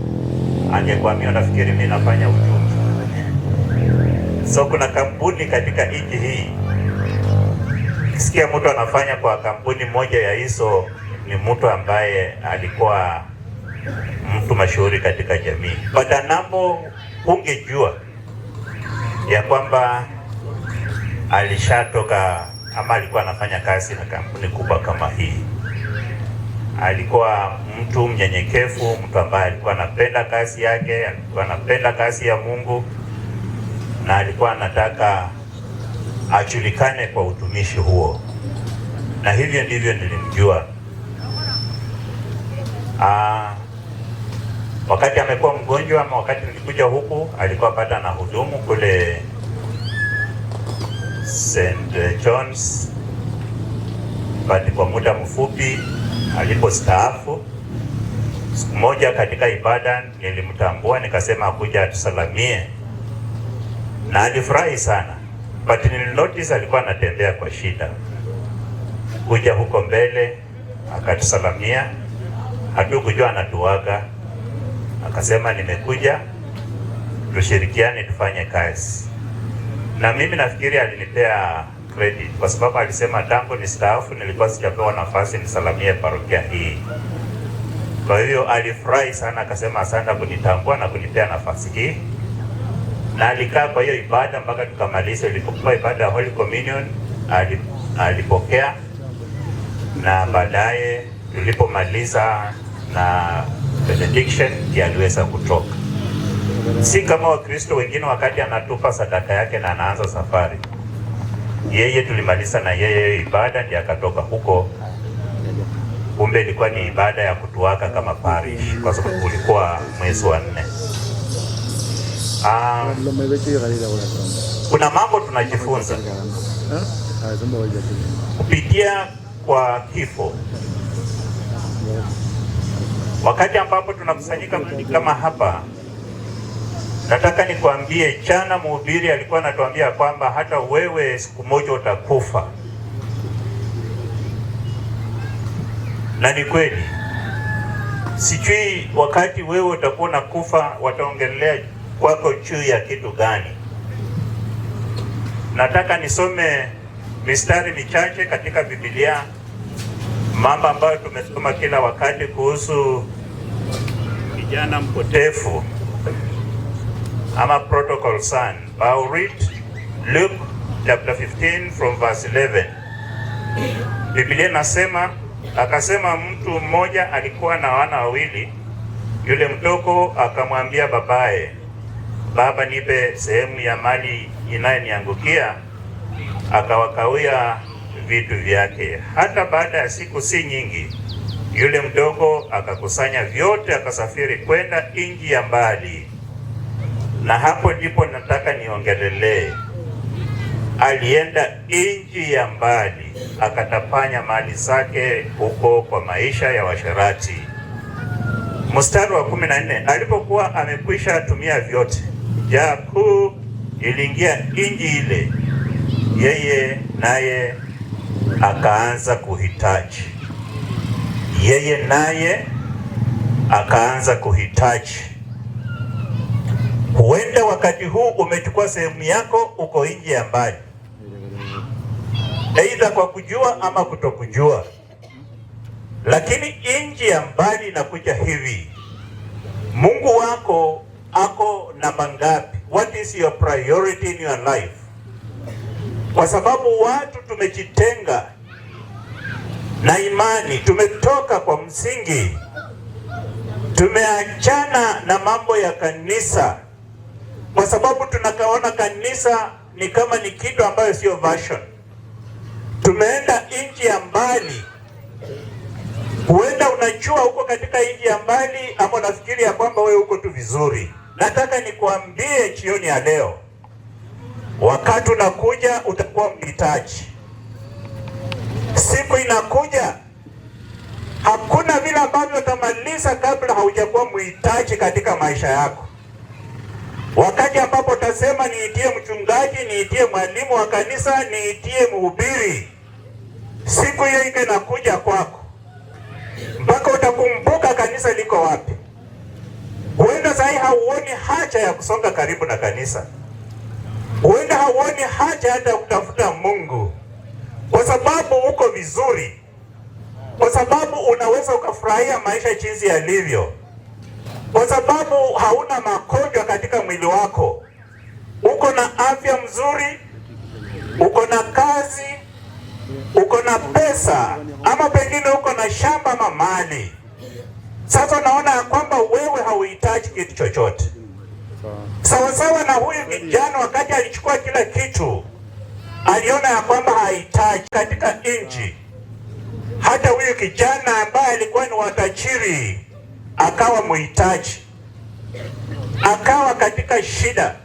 angekwambia nafikiri mimi nafanya uchumi. So kuna kampuni katika nchi hii, kisikia mtu anafanya kwa kampuni moja ya hizo, ni mtu ambaye alikuwa mtu mashuhuri katika jamii. Batanambo ungejua ya kwamba alishatoka ama alikuwa anafanya kazi na kampuni kubwa kama hii. Alikuwa mtu mnyenyekevu, mtu ambaye alikuwa anapenda kazi yake, alikuwa anapenda kazi ya Mungu, na alikuwa anataka ajulikane kwa utumishi huo, na hivyo ndivyo nilimjua. Wakati amekuwa mgonjwa ama wakati nilikuja huku, alikuwa pata na hudumu kule St. John's, but kwa muda mfupi alipostaafu. Siku moja katika ibada nilimtambua, nikasema akuja atusalamie, na alifurahi sana, but nilinotice alikuwa anatembea kwa shida. Kuja huko mbele akatusalamia, hatukujua anatuaga, akasema nimekuja tushirikiane tufanye kazi. Na mimi nafikiri alinipea credit kwa sababu alisema tangu ni staafu nilikuwa sijapewa nafasi nisalamie parokia hii. Kwa hiyo alifurahi sana, akasema asante kunitambua na kunipea nafasi hii. Na alikaa kwa hiyo ibada mpaka tukamaliza. Ilipokuwa ibada ya Holy Communion alipokea, na baadaye tulipomaliza na benediction ndiye aliweza kutoka. Si kama Wakristo wengine wakati anatupa sadaka yake na anaanza safari. Yeye tulimaliza na yeye ibada ndiye akatoka huko. Kumbe ilikuwa ni ibada ya kutuaka kama parish, kwa sababu ulikuwa mwezi wa 4. Kuna mambo tunajifunza kupitia kwa kifo. Wakati ambapo tunakusanyika kama hapa, nataka nikwambie, jana mhubiri alikuwa anatuambia kwamba hata wewe siku moja utakufa. Na ni kweli. Sijui wakati wewe utakuwa unakufa wataongelea kwako juu ya kitu gani. Nataka nisome mistari michache katika Biblia, mambo ambayo tumesoma kila wakati kuhusu kijana mpotefu ama prodigal son. I'll read Luke chapter 15 from verse 11. Biblia nasema, Akasema mtu mmoja alikuwa na wana wawili. Yule mdogo akamwambia babaye, baba, nipe sehemu ya mali inayoniangukia. Akawakawia vitu vyake. Hata baada ya siku si nyingi, yule mdogo akakusanya vyote, akasafiri kwenda nchi ya mbali. Na hapo ndipo nataka niongelelee. Alienda nchi ya mbali, akatapanya mali zake huko kwa maisha ya washerati. Mstari wa 14, alipokuwa amekwisha tumia vyote, njaa kuu iliingia nchi ile, yeye naye akaanza kuhitaji. Huenda wakati huu umechukua sehemu yako, uko nje ya mbali, aidha kwa kujua ama kutokujua. Lakini nje ya mbali inakuja hivi: Mungu wako ako namba ngapi? What is your priority in your life? Kwa sababu watu tumejitenga na imani, tumetoka kwa msingi, tumeachana na mambo ya kanisa, kwa sababu tunakaona kanisa ni kama ni kitu ambayo sio version. Tumeenda nchi ya mbali. Huenda unajua huko katika nchi ya mbali, ama unafikiri ya kwamba wewe uko tu vizuri. Nataka nikuambie jioni ya leo, wakati unakuja utakuwa mhitaji. Siku inakuja, hakuna vile ambavyo utamaliza kabla haujakuwa mhitaji katika maisha yako. Wakati ambapo utasema niitie mchungaji, niitie mwalimu wa kanisa, niitie mhubiri, siku hiyo inakuja kwako, mpaka utakumbuka kanisa liko wapi. Huenda sasa hauoni haja ya kusonga karibu na kanisa. Huenda hauoni haja hata ya kutafuta Mungu, kwa sababu uko vizuri, kwa sababu unaweza ukafurahia maisha jinsi yalivyo, kwa sababu hauna magonjwa katika mwili wako, uko na afya mzuri, uko na kazi, uko na pesa, ama pengine uko na shamba ama mali. Sasa unaona ya kwamba wewe hauhitaji kitu chochote. Sawasawa na huyu kijana, wakati alichukua kila kitu, aliona ya kwamba hahitaji katika nchi. Hata huyu kijana ambaye alikuwa ni watajiri akawa mhitaji, akawa katika shida,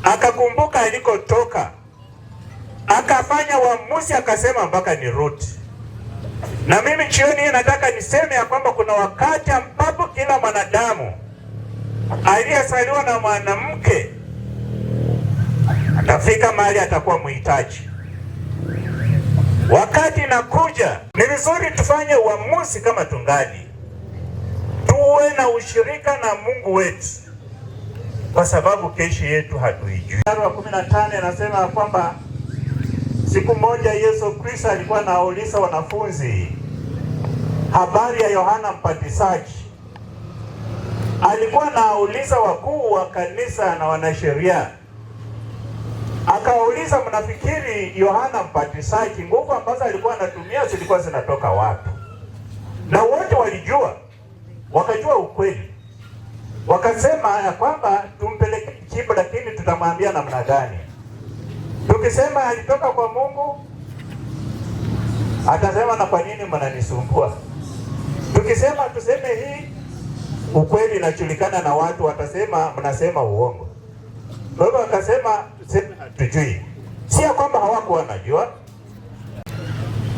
akakumbuka alikotoka, akafanya uamuzi, akasema mpaka nirudi. Na mimi jioni hii nataka niseme ya kwamba kuna wakati ambapo kila mwanadamu aliyezaliwa na mwanamke atafika mahali atakuwa mhitaji. Wakati nakuja, ni vizuri tufanye uamuzi kama tungali, tuwe na ushirika na Mungu wetu, kwa sababu kesho yetu hatuijui. Mstari wa 15 anasema kwamba siku moja Yesu Kristo alikuwa anauliza wanafunzi habari ya Yohana Mbatizaji. Alikuwa anauliza wakuu wa kanisa na wanasheria. Akauliza, mnafikiri Yohana Mbatizaji nguvu ambazo alikuwa anatumia zilikuwa zinatoka wapi? Na wote walijua, wakajua ukweli. Wakasema ya kwamba tumpeleke jibu, lakini tutamwambia namna gani? Tukisema alitoka kwa Mungu, atasema na kwa nini mnanisumbua? Tukisema tuseme hii ukweli inajulikana na watu, watasema mnasema uongo. Kwa hivyo wakasema tujui. Si ya kwamba hawakuwa wanajua.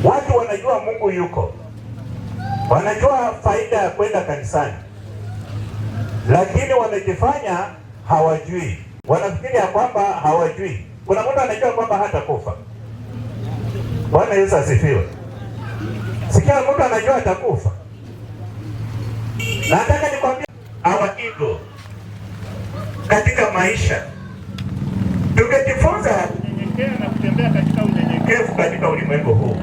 Watu wanajua Mungu yuko, wanajua faida ya kwenda kanisani, lakini wamejifanya hawajui. Wanafikiri ya kwamba hawajui. Kuna mtu anajua kwamba hata kufa. Bwana Yesu asifiwe. Sikia, mtu anajua atakufa. Na nataka nikwambie, our ego katika maisha, tukijifunza kunyenyekea na kutembea katika unyenyekevu katika ulimwengu huu,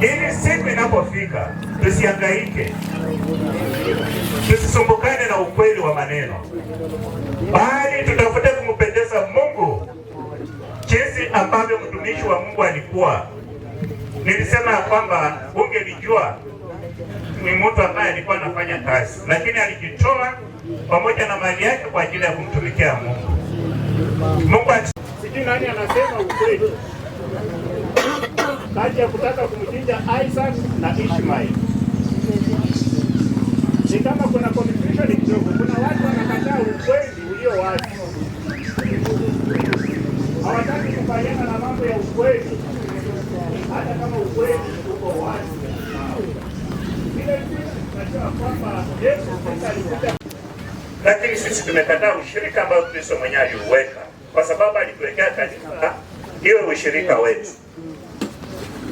ili siku inapofika tusihangaike, tusisumbukane na ukweli wa maneno, bali tutafute kumpendeza Mungu jinsi ambavyo mtumishi wa Mungu alikuwa. Nilisema kwamba ungelijua ni mtu ambaye alikuwa anafanya kazi, lakini alijitoa pamoja na mali yake kwa ajili ya kumtumikia Mungu. Sijui nani anasema ukweli kati ya kutaka kumchinja Isaac na Ishmael. Ni kama kuna confusion kidogo. Kuna watu wanakataa ukweli ulio wazi, hawataki kufanyana na mambo ya ukweli, hata kama ukweli uko wazi. Vile tunajua kwamba Yesu alikuja, lakini sisi tumekataa ushirika ambao Kristo mwenyewe aliuweka, kwa sababu alituwekea kanisa iwe ushirika wetu.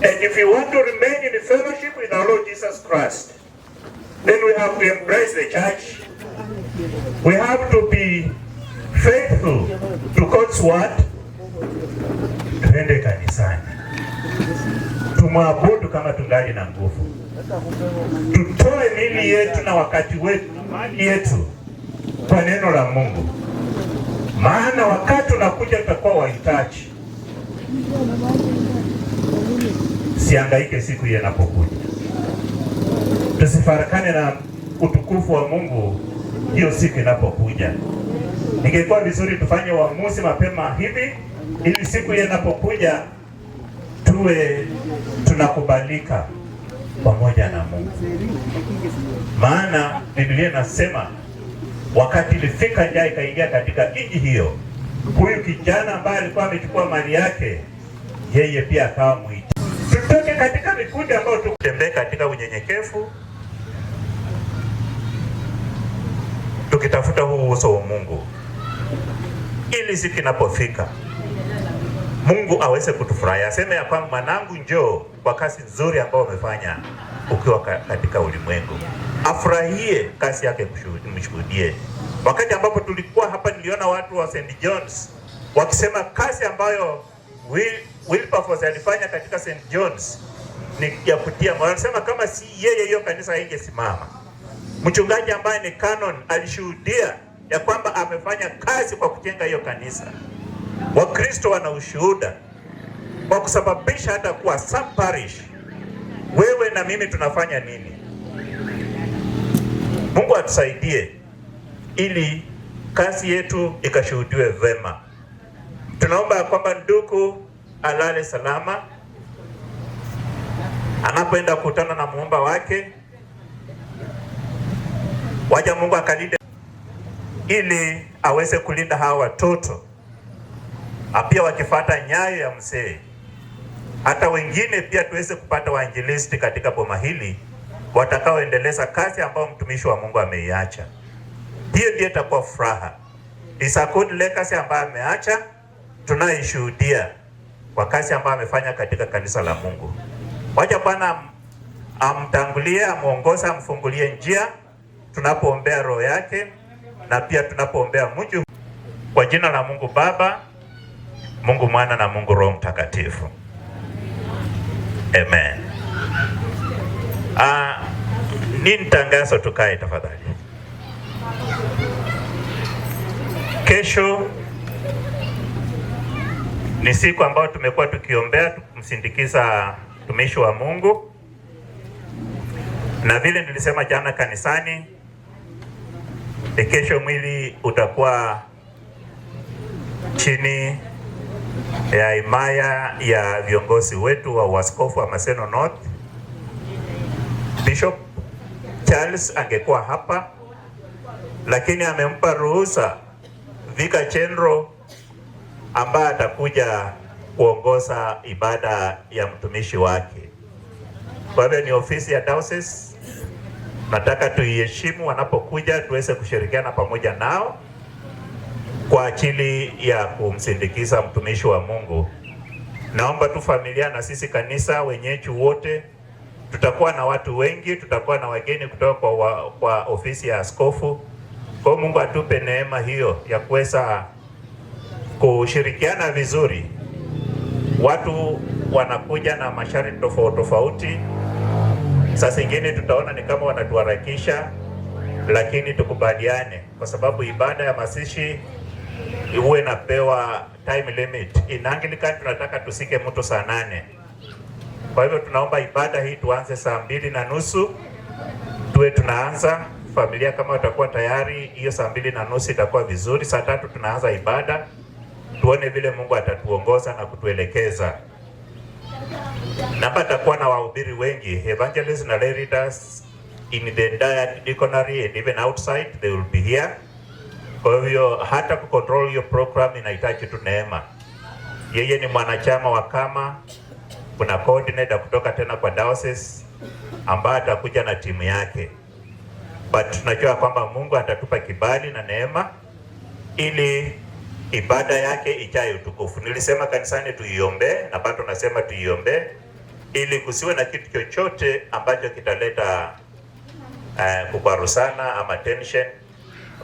And if you want to remain in fellowship with our Lord Jesus Christ, then we have to embrace the church. We have to be faithful to God's word. Tuende kanisani, tumwabudu kama tungali na nguvu, tutoe mili yetu na wakati wetu na mali yetu kwa neno la Mungu, maana wakati unakuja tutakuwa wahitaji. Siangaike siku hiyo inapokuja, tusifarakane na utukufu wa Mungu hiyo siku inapokuja. Ingekuwa vizuri tufanye uamuzi mapema hivi, ili siku hiyo inapokuja tuwe tunakubalika pamoja na Mungu. Maana Biblia inasema wakati ilifika njaa ikaingia katika nchi hiyo, huyu kijana ambaye alikuwa amechukua mali yake, yeye pia akawa mwiti. Tutoke katika vikundi ambao tutembee katika unyenyekevu, tukitafuta huu uso wa Mungu, ili siku inapofika Mungu aweze kutufurahia, aseme ya kwamba mwanangu, njoo kwa kazi nzuri ambayo umefanya ukiwa katika ulimwengu. Afurahie kazi yake, mshuhudie. Wakati ambapo tulikuwa hapa, niliona watu wa St. John's wakisema kazi ambayo Wilberforce alifanya katika St. John's ni ya kutia moyo. Wanasema kama si yeye, hiyo kanisa haingesimama. Mchungaji ambaye ni canon alishuhudia ya kwamba amefanya kazi kwa kujenga hiyo kanisa. Wakristo wana ushuhuda kwa kusababisha hata kuwa some parish. Wewe na mimi tunafanya nini? Mungu atusaidie ili kazi yetu ikashuhudiwe vema. Tunaomba kwamba ndugu alale salama anapoenda kukutana na muumba wake. Waja Mungu akalinde ili aweze kulinda hawa watoto, pia wakifuata nyayo ya mzee. Hata wengine pia tuweze kupata wainjilisti katika boma hili watakaoendeleza kazi ambayo mtumishi wa Mungu ameiacha. Hiyo ndiyo itakuwa furaha. It's a good legacy ambayo ameacha, tunaishuhudia kwa kazi ambayo amefanya katika kanisa la Mungu. Wacha Bwana amtangulie, amuongoze, amfungulie njia tunapoombea roho yake na pia tunapoombea mji, kwa jina la Mungu Baba, Mungu Mwana na Mungu Roho Mtakatifu. Amen. Nini tangazo, tukae tafadhali. Kesho ni siku ambayo tumekuwa tukiombea kumsindikiza mtumishi wa Mungu, na vile nilisema jana kanisani, kesho mwili utakuwa chini ya himaya ya viongozi wetu wa Uaskofu wa Maseno North. Bishop Charles angekuwa hapa, lakini amempa ruhusa Vika Chenro ambaye atakuja kuongoza ibada ya mtumishi wake. Kwa hivyo ni ofisi ya diocese, nataka tuiheshimu wanapokuja, tuweze kushirikiana pamoja nao kwa ajili ya kumsindikiza mtumishi wa Mungu. Naomba tu familia na sisi kanisa, wenyeji wote, tutakuwa na watu wengi, tutakuwa na wageni kutoka kwa ofisi ya askofu. Kwa Mungu atupe neema hiyo ya kuweza kushirikiana vizuri. Watu wanakuja na masharti tofauti. Saa zingine tutaona ni kama wanatuharakisha, lakini tukubaliane, kwa sababu ibada ya mazishi iwe napewa time limit. In Anglican tunataka tusike mtu saa 8. Kwa hivyo tunaomba ibada hii tuanze saa 2:30, tuwe tunaanza. Familia kama watakuwa tayari, hiyo saa 2:30 itakuwa vizuri. Saa 3 tunaanza ibada, tuone vile Mungu atatuongoza na kutuelekeza. Na patakuwa na wahubiri wengi, evangelists na lay readers in the diaconary and even outside, they will be here. Kwa hivyo hata kucontrol hiyo program inahitaji tu neema. Yeye ni mwanachama wa kama, kuna coordinator kutoka tena kwa diocese ambaye atakuja na timu yake. But tunajua kwamba Mungu atatupa kibali na neema ili ibada yake ijaye utukufu. Nilisema kanisani tuiombe, na bado nasema tuiombe ili kusiwe na kitu chochote ambacho kitaleta kukwarusana ama tension.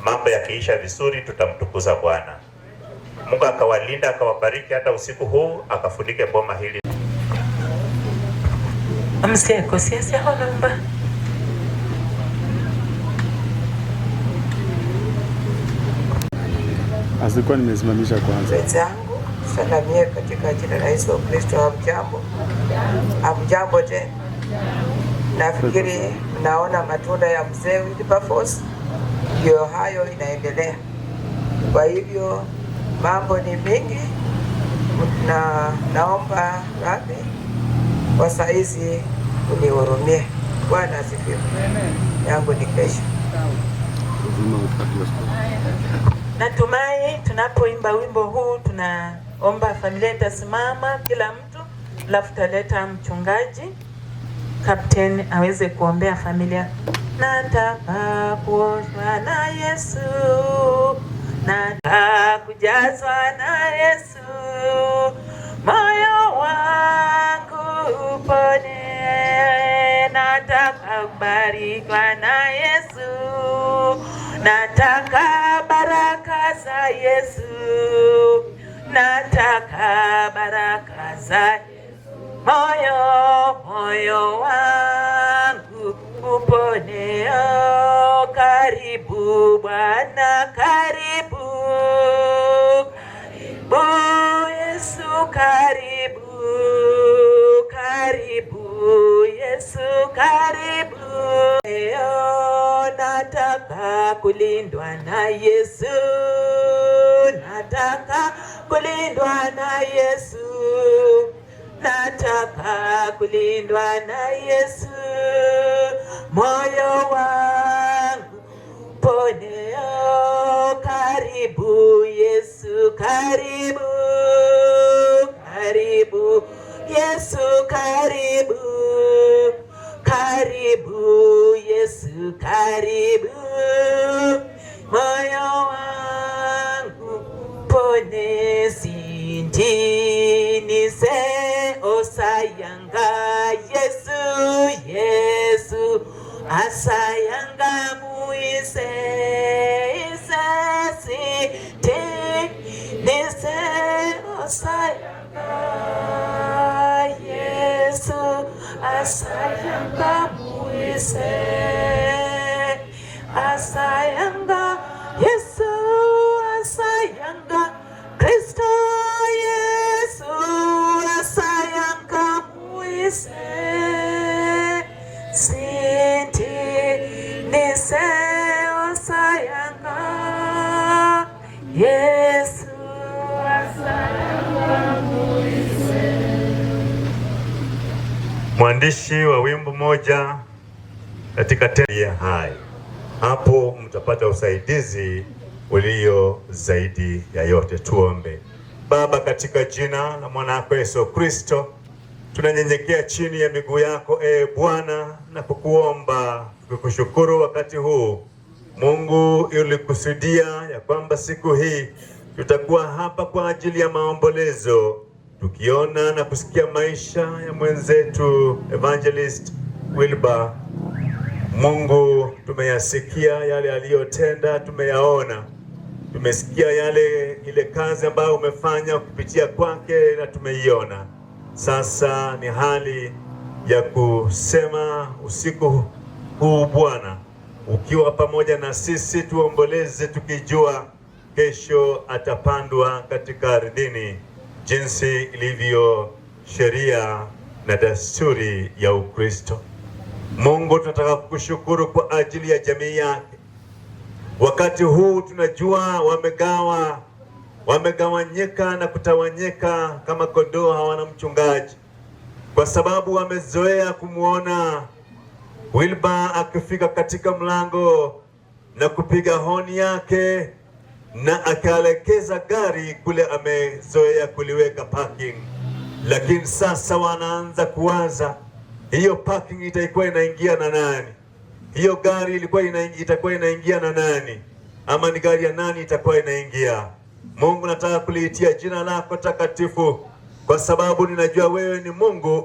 Mambo yakiisha vizuri, tutamtukuza Bwana. Mungu akawalinda, akawabariki hata usiku huu, akafunike boma hili. Amsieko siasa honomba. Asikuwa nimesimamisha kwanza. Wenzangu, salamia katika jina la Yesu Kristo. Hamjambo. Hamjambo tena. Nafikiri mnaona matunda ya mzee Wilberforce, ndio hayo inaendelea. Kwa hivyo mambo ni mengi, na naomba radhi kwa saizi unihurumie. Bwana asifiwe. Yangu ni kesho. Natumai tunapoimba wimbo huu tunaomba familia itasimama kila mtu, alafu taleta mchungaji kapteni aweze kuombea familia. Nataka kuoshwa na Yesu, nataka kujazwa na Yesu, moyo wangu upone. Nataka kubarikiwa na Yesu, nataka baraka za Yesu, nataka baraka za Yesu. Moyo wangu upone. Karibu Bwana, karibu, karibu Yesu, karibu, karibu Yesu, karibu. Nataka kulindwa na Yesu, nataka kulindwa na Yesu, nataka kulindwa na Yesu, moyo wangu pone. Karibu Yesu, karibu, karibu Yesu, karibu, karibu Yesu, karibu, moyo wangu pone. Sindini se osayanga Yesu, Yesu asayanga muise ise sindini se osayanga Yesu asayanga muise asayanga Yesu asayanga Kristo Yesu asayanga muise sinti nise asayanga Yesu asayanga muise. Mwandishi wa wimbo moja katika tena hai, hapo mtapata usaidizi ulio zaidi ya yote. Tuombe. Baba, katika jina la mwanako Yesu Kristo, tunanyenyekea chini ya miguu yako Bwana, na kukuomba tukushukuru wakati huu. Mungu, ulikusudia ya kwamba siku hii tutakuwa hapa kwa ajili ya maombolezo, tukiona na kusikia maisha ya mwenzetu Evangelist Wilber. Mungu, tumeyasikia yale aliyotenda, tumeyaona, tumesikia ile kazi ambayo umefanya kupitia kwake na tumeiona. Sasa ni hali ya kusema usiku huu Bwana, ukiwa pamoja na sisi, tuomboleze tukijua kesho atapandwa katika ardhini jinsi ilivyo sheria na desturi ya Ukristo. Mungu, tunataka kukushukuru kwa ajili ya jamii yake. Wakati huu tunajua wamegawanyika na kutawanyika kama kondoo hawana mchungaji, kwa sababu wamezoea kumwona Wilbur akifika katika mlango na kupiga honi yake na akaelekeza gari kule amezoea kuliweka parking. Lakini sasa wanaanza kuwaza, hiyo parking itakuwa inaingia na nani? Hiyo gari itakuwa inaingia na nani? Ama ni gari ya nani itakuwa inaingia? Mungu, nataka kuliitia jina lako takatifu, kwa sababu ninajua wewe ni Mungu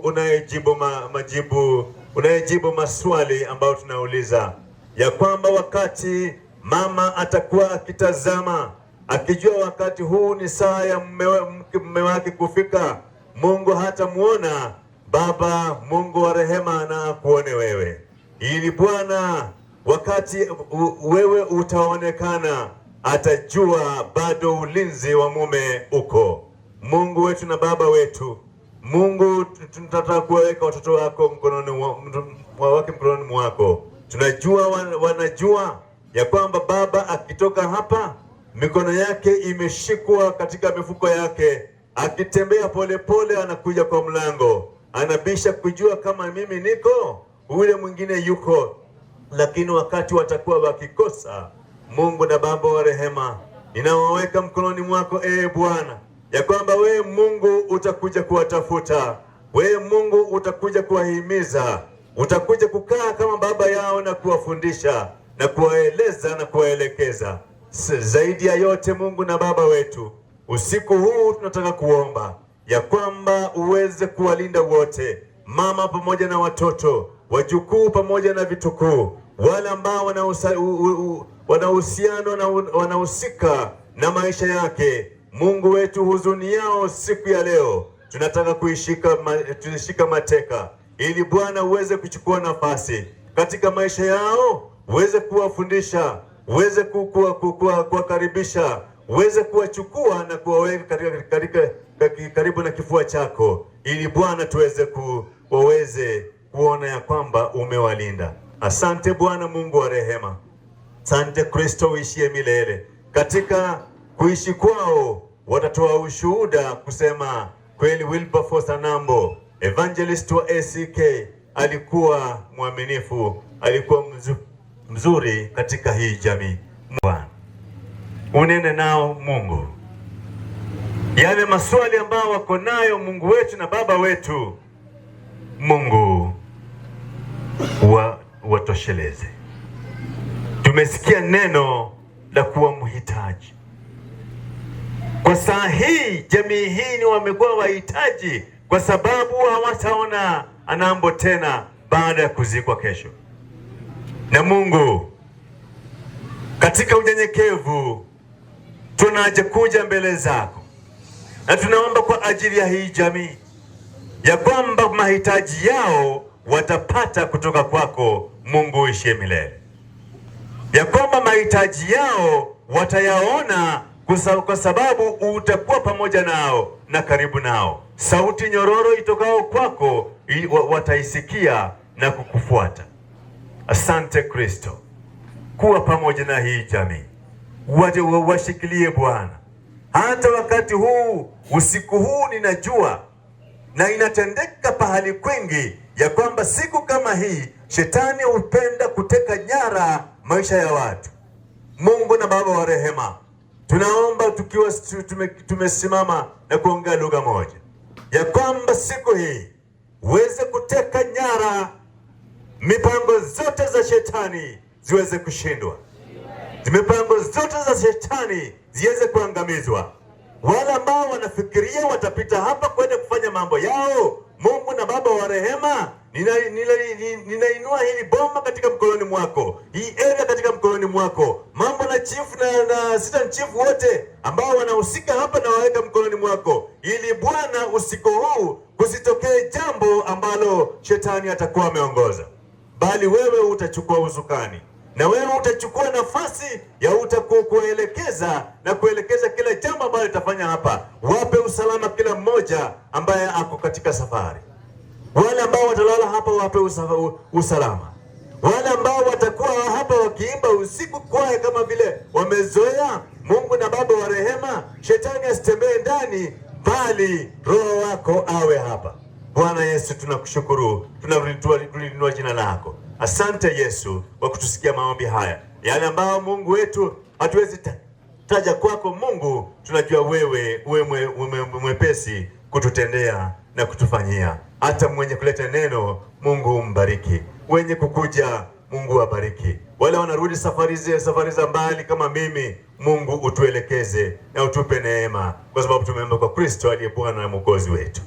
unayejibu maswali ambayo tunauliza, ya kwamba wakati mama atakuwa akitazama akijua wakati huu ni saa ya mume wake kufika, Mungu hatamuona Baba Mungu wa rehema na akuone wewe, ili Bwana wakati wewe utaonekana atajua bado ulinzi wa mume uko. Mungu wetu na Baba wetu, Mungu, tunataka kuweka watoto wako mkononi mwako. Tunajua wanajua ya kwamba baba akitoka hapa mikono yake imeshikwa katika mifuko yake, akitembea polepole anakuja kwa mlango, anabisha kujua kama mimi niko, ule mwingine yuko. Lakini wakati watakuwa wakikosa, Mungu na Baba wa rehema, ninawaweka mkononi mwako Bwana, ya kwamba wewe Mungu utakuja kuwatafuta, wewe Mungu utakuja kuwahimiza, utakuja kukaa kama baba yao na kuwafundisha na kuwaeleza na kuwaelekeza. Zaidi ya yote, Mungu na Baba wetu, usiku huu tunataka kuomba ya kwamba uweze kuwalinda wote, mama pamoja na watoto, wajukuu pamoja na vitukuu, wale ambao wanahusiano na wanahusika na maisha yake. Mungu wetu, huzuni yao siku ya leo tunataka tuishika mateka, ili Bwana uweze kuchukua nafasi katika maisha yao, uweze kuwafundisha, uweze kuwakaribisha, uweze kuwachukua na kuwaweka karibu na kifua chako, ili Bwana waweze kuona ya kwamba umewalinda. Asante Bwana Mungu wa rehema, asante Kristo uishie milele. Katika kuishi kwao watatoa ushuhuda kusema kweli Wilberforce Anambo, evangelist wa ACK, alikuwa mwaminifu, alikuwa mzuri katika hii jamii. Bwana, unene nao Mungu, yale maswali ambao wako nayo Mungu wetu na Baba wetu, Mungu watosheleze. Tumesikia neno la kuwa mhitaji. Kwa saa hii jamii hii ni wamekuwa wahitaji, kwa sababu hawataona Anambo tena baada ya kuzikwa kesho. Na Mungu, katika unyenyekevu tunaje kuja mbele zako, na tunaomba kwa ajili ya hii jamii ya kwamba mahitaji yao watapata kutoka kwako Mungu uishie milele, ya kwamba mahitaji yao watayaona kwa sababu utakuwa pamoja nao na karibu nao. Sauti nyororo itokao kwako wataisikia na kukufuata. Asante Kristo, kuwa pamoja na hii jamii, washikilie Bwana hata wakati huu, usiku huu. Ninajua na inatendeka pahali kwingi ya kwamba siku kama hii shetani hupenda kuteka nyara maisha ya watu. Mungu na Baba wa rehema, tunaomba tukiwa tumesimama na kuongea lugha moja, ya kwamba siku hii uweze kuteka nyara, mipango zote za shetani ziweze kushindwa, mipango zote za shetani ziweze kuangamizwa. Wale ambao wanafikiria watapita hapa kwenda kufanya mambo yao, Mungu na Baba wa rehema, ninainua hili boma katika mkononi mwako, hii area katika mkononi mwako, mambo na chief na assistant chief wote ambao wanahusika hapa na waweka mkononi mwako, ili Bwana usiku huu kusitokee jambo ambalo shetani atakuwa ameongoza, bali wewe utachukua usukani na wewe utachukua nafasi ya kuelekeza na kuelekeza kila jambo ambalo litafanya hapa. Wape usalama kila mmoja ambaye ako katika safari, Wale ambao watalala hapa wape usalama. Wale ambao watakuwa hapa wakiimba usiku kwaya kama vile wamezoea, Mungu na Baba wa rehema, shetani asitembee ndani, bali Roho wako awe hapa. Bwana Yesu, tunakushukuru, tunalinua jina lako. Asante Yesu kwa kutusikia maombi haya. Yale ambao Mungu wetu hatuwezi taja kwako Mungu, tunajua wewe mwepesi kututendea na kutufanyia. Hata mwenye kuleta neno, Mungu umbariki. Wenye kukuja, Mungu abariki. Wale wanarudi safari za mbali kama mimi, Mungu utuelekeze na utupe neema, kwa sababu tumeomba kwa Kristo aliye Bwana na Mwokozi wetu.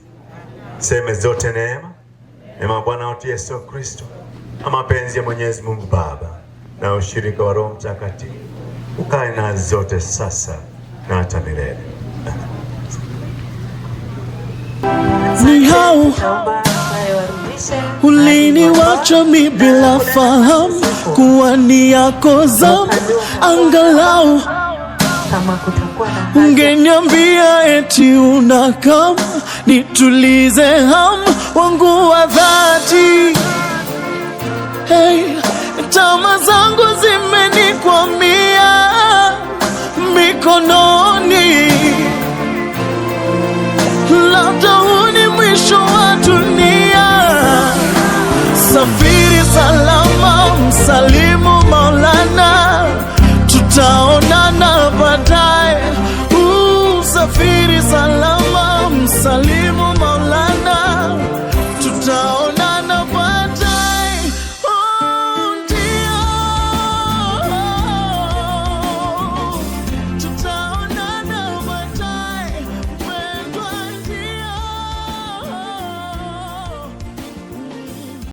Seme zote neema ya Bwana wetu Yesu Kristo, na mapenzi ya Mwenyezi Mungu Baba, na ushirika wa Roho Mtakatifu ukae na zote sasa na hata milele. Ni hao uliniwacha mi bila fahamu kuwa ni yako zamu, angalau ungeniambia eti unakam nitulize hamu wangu wa dhati. Hey, tama zangu zimenikwamia mikononi, labda huu ni mwisho wa dunia. Safiri salama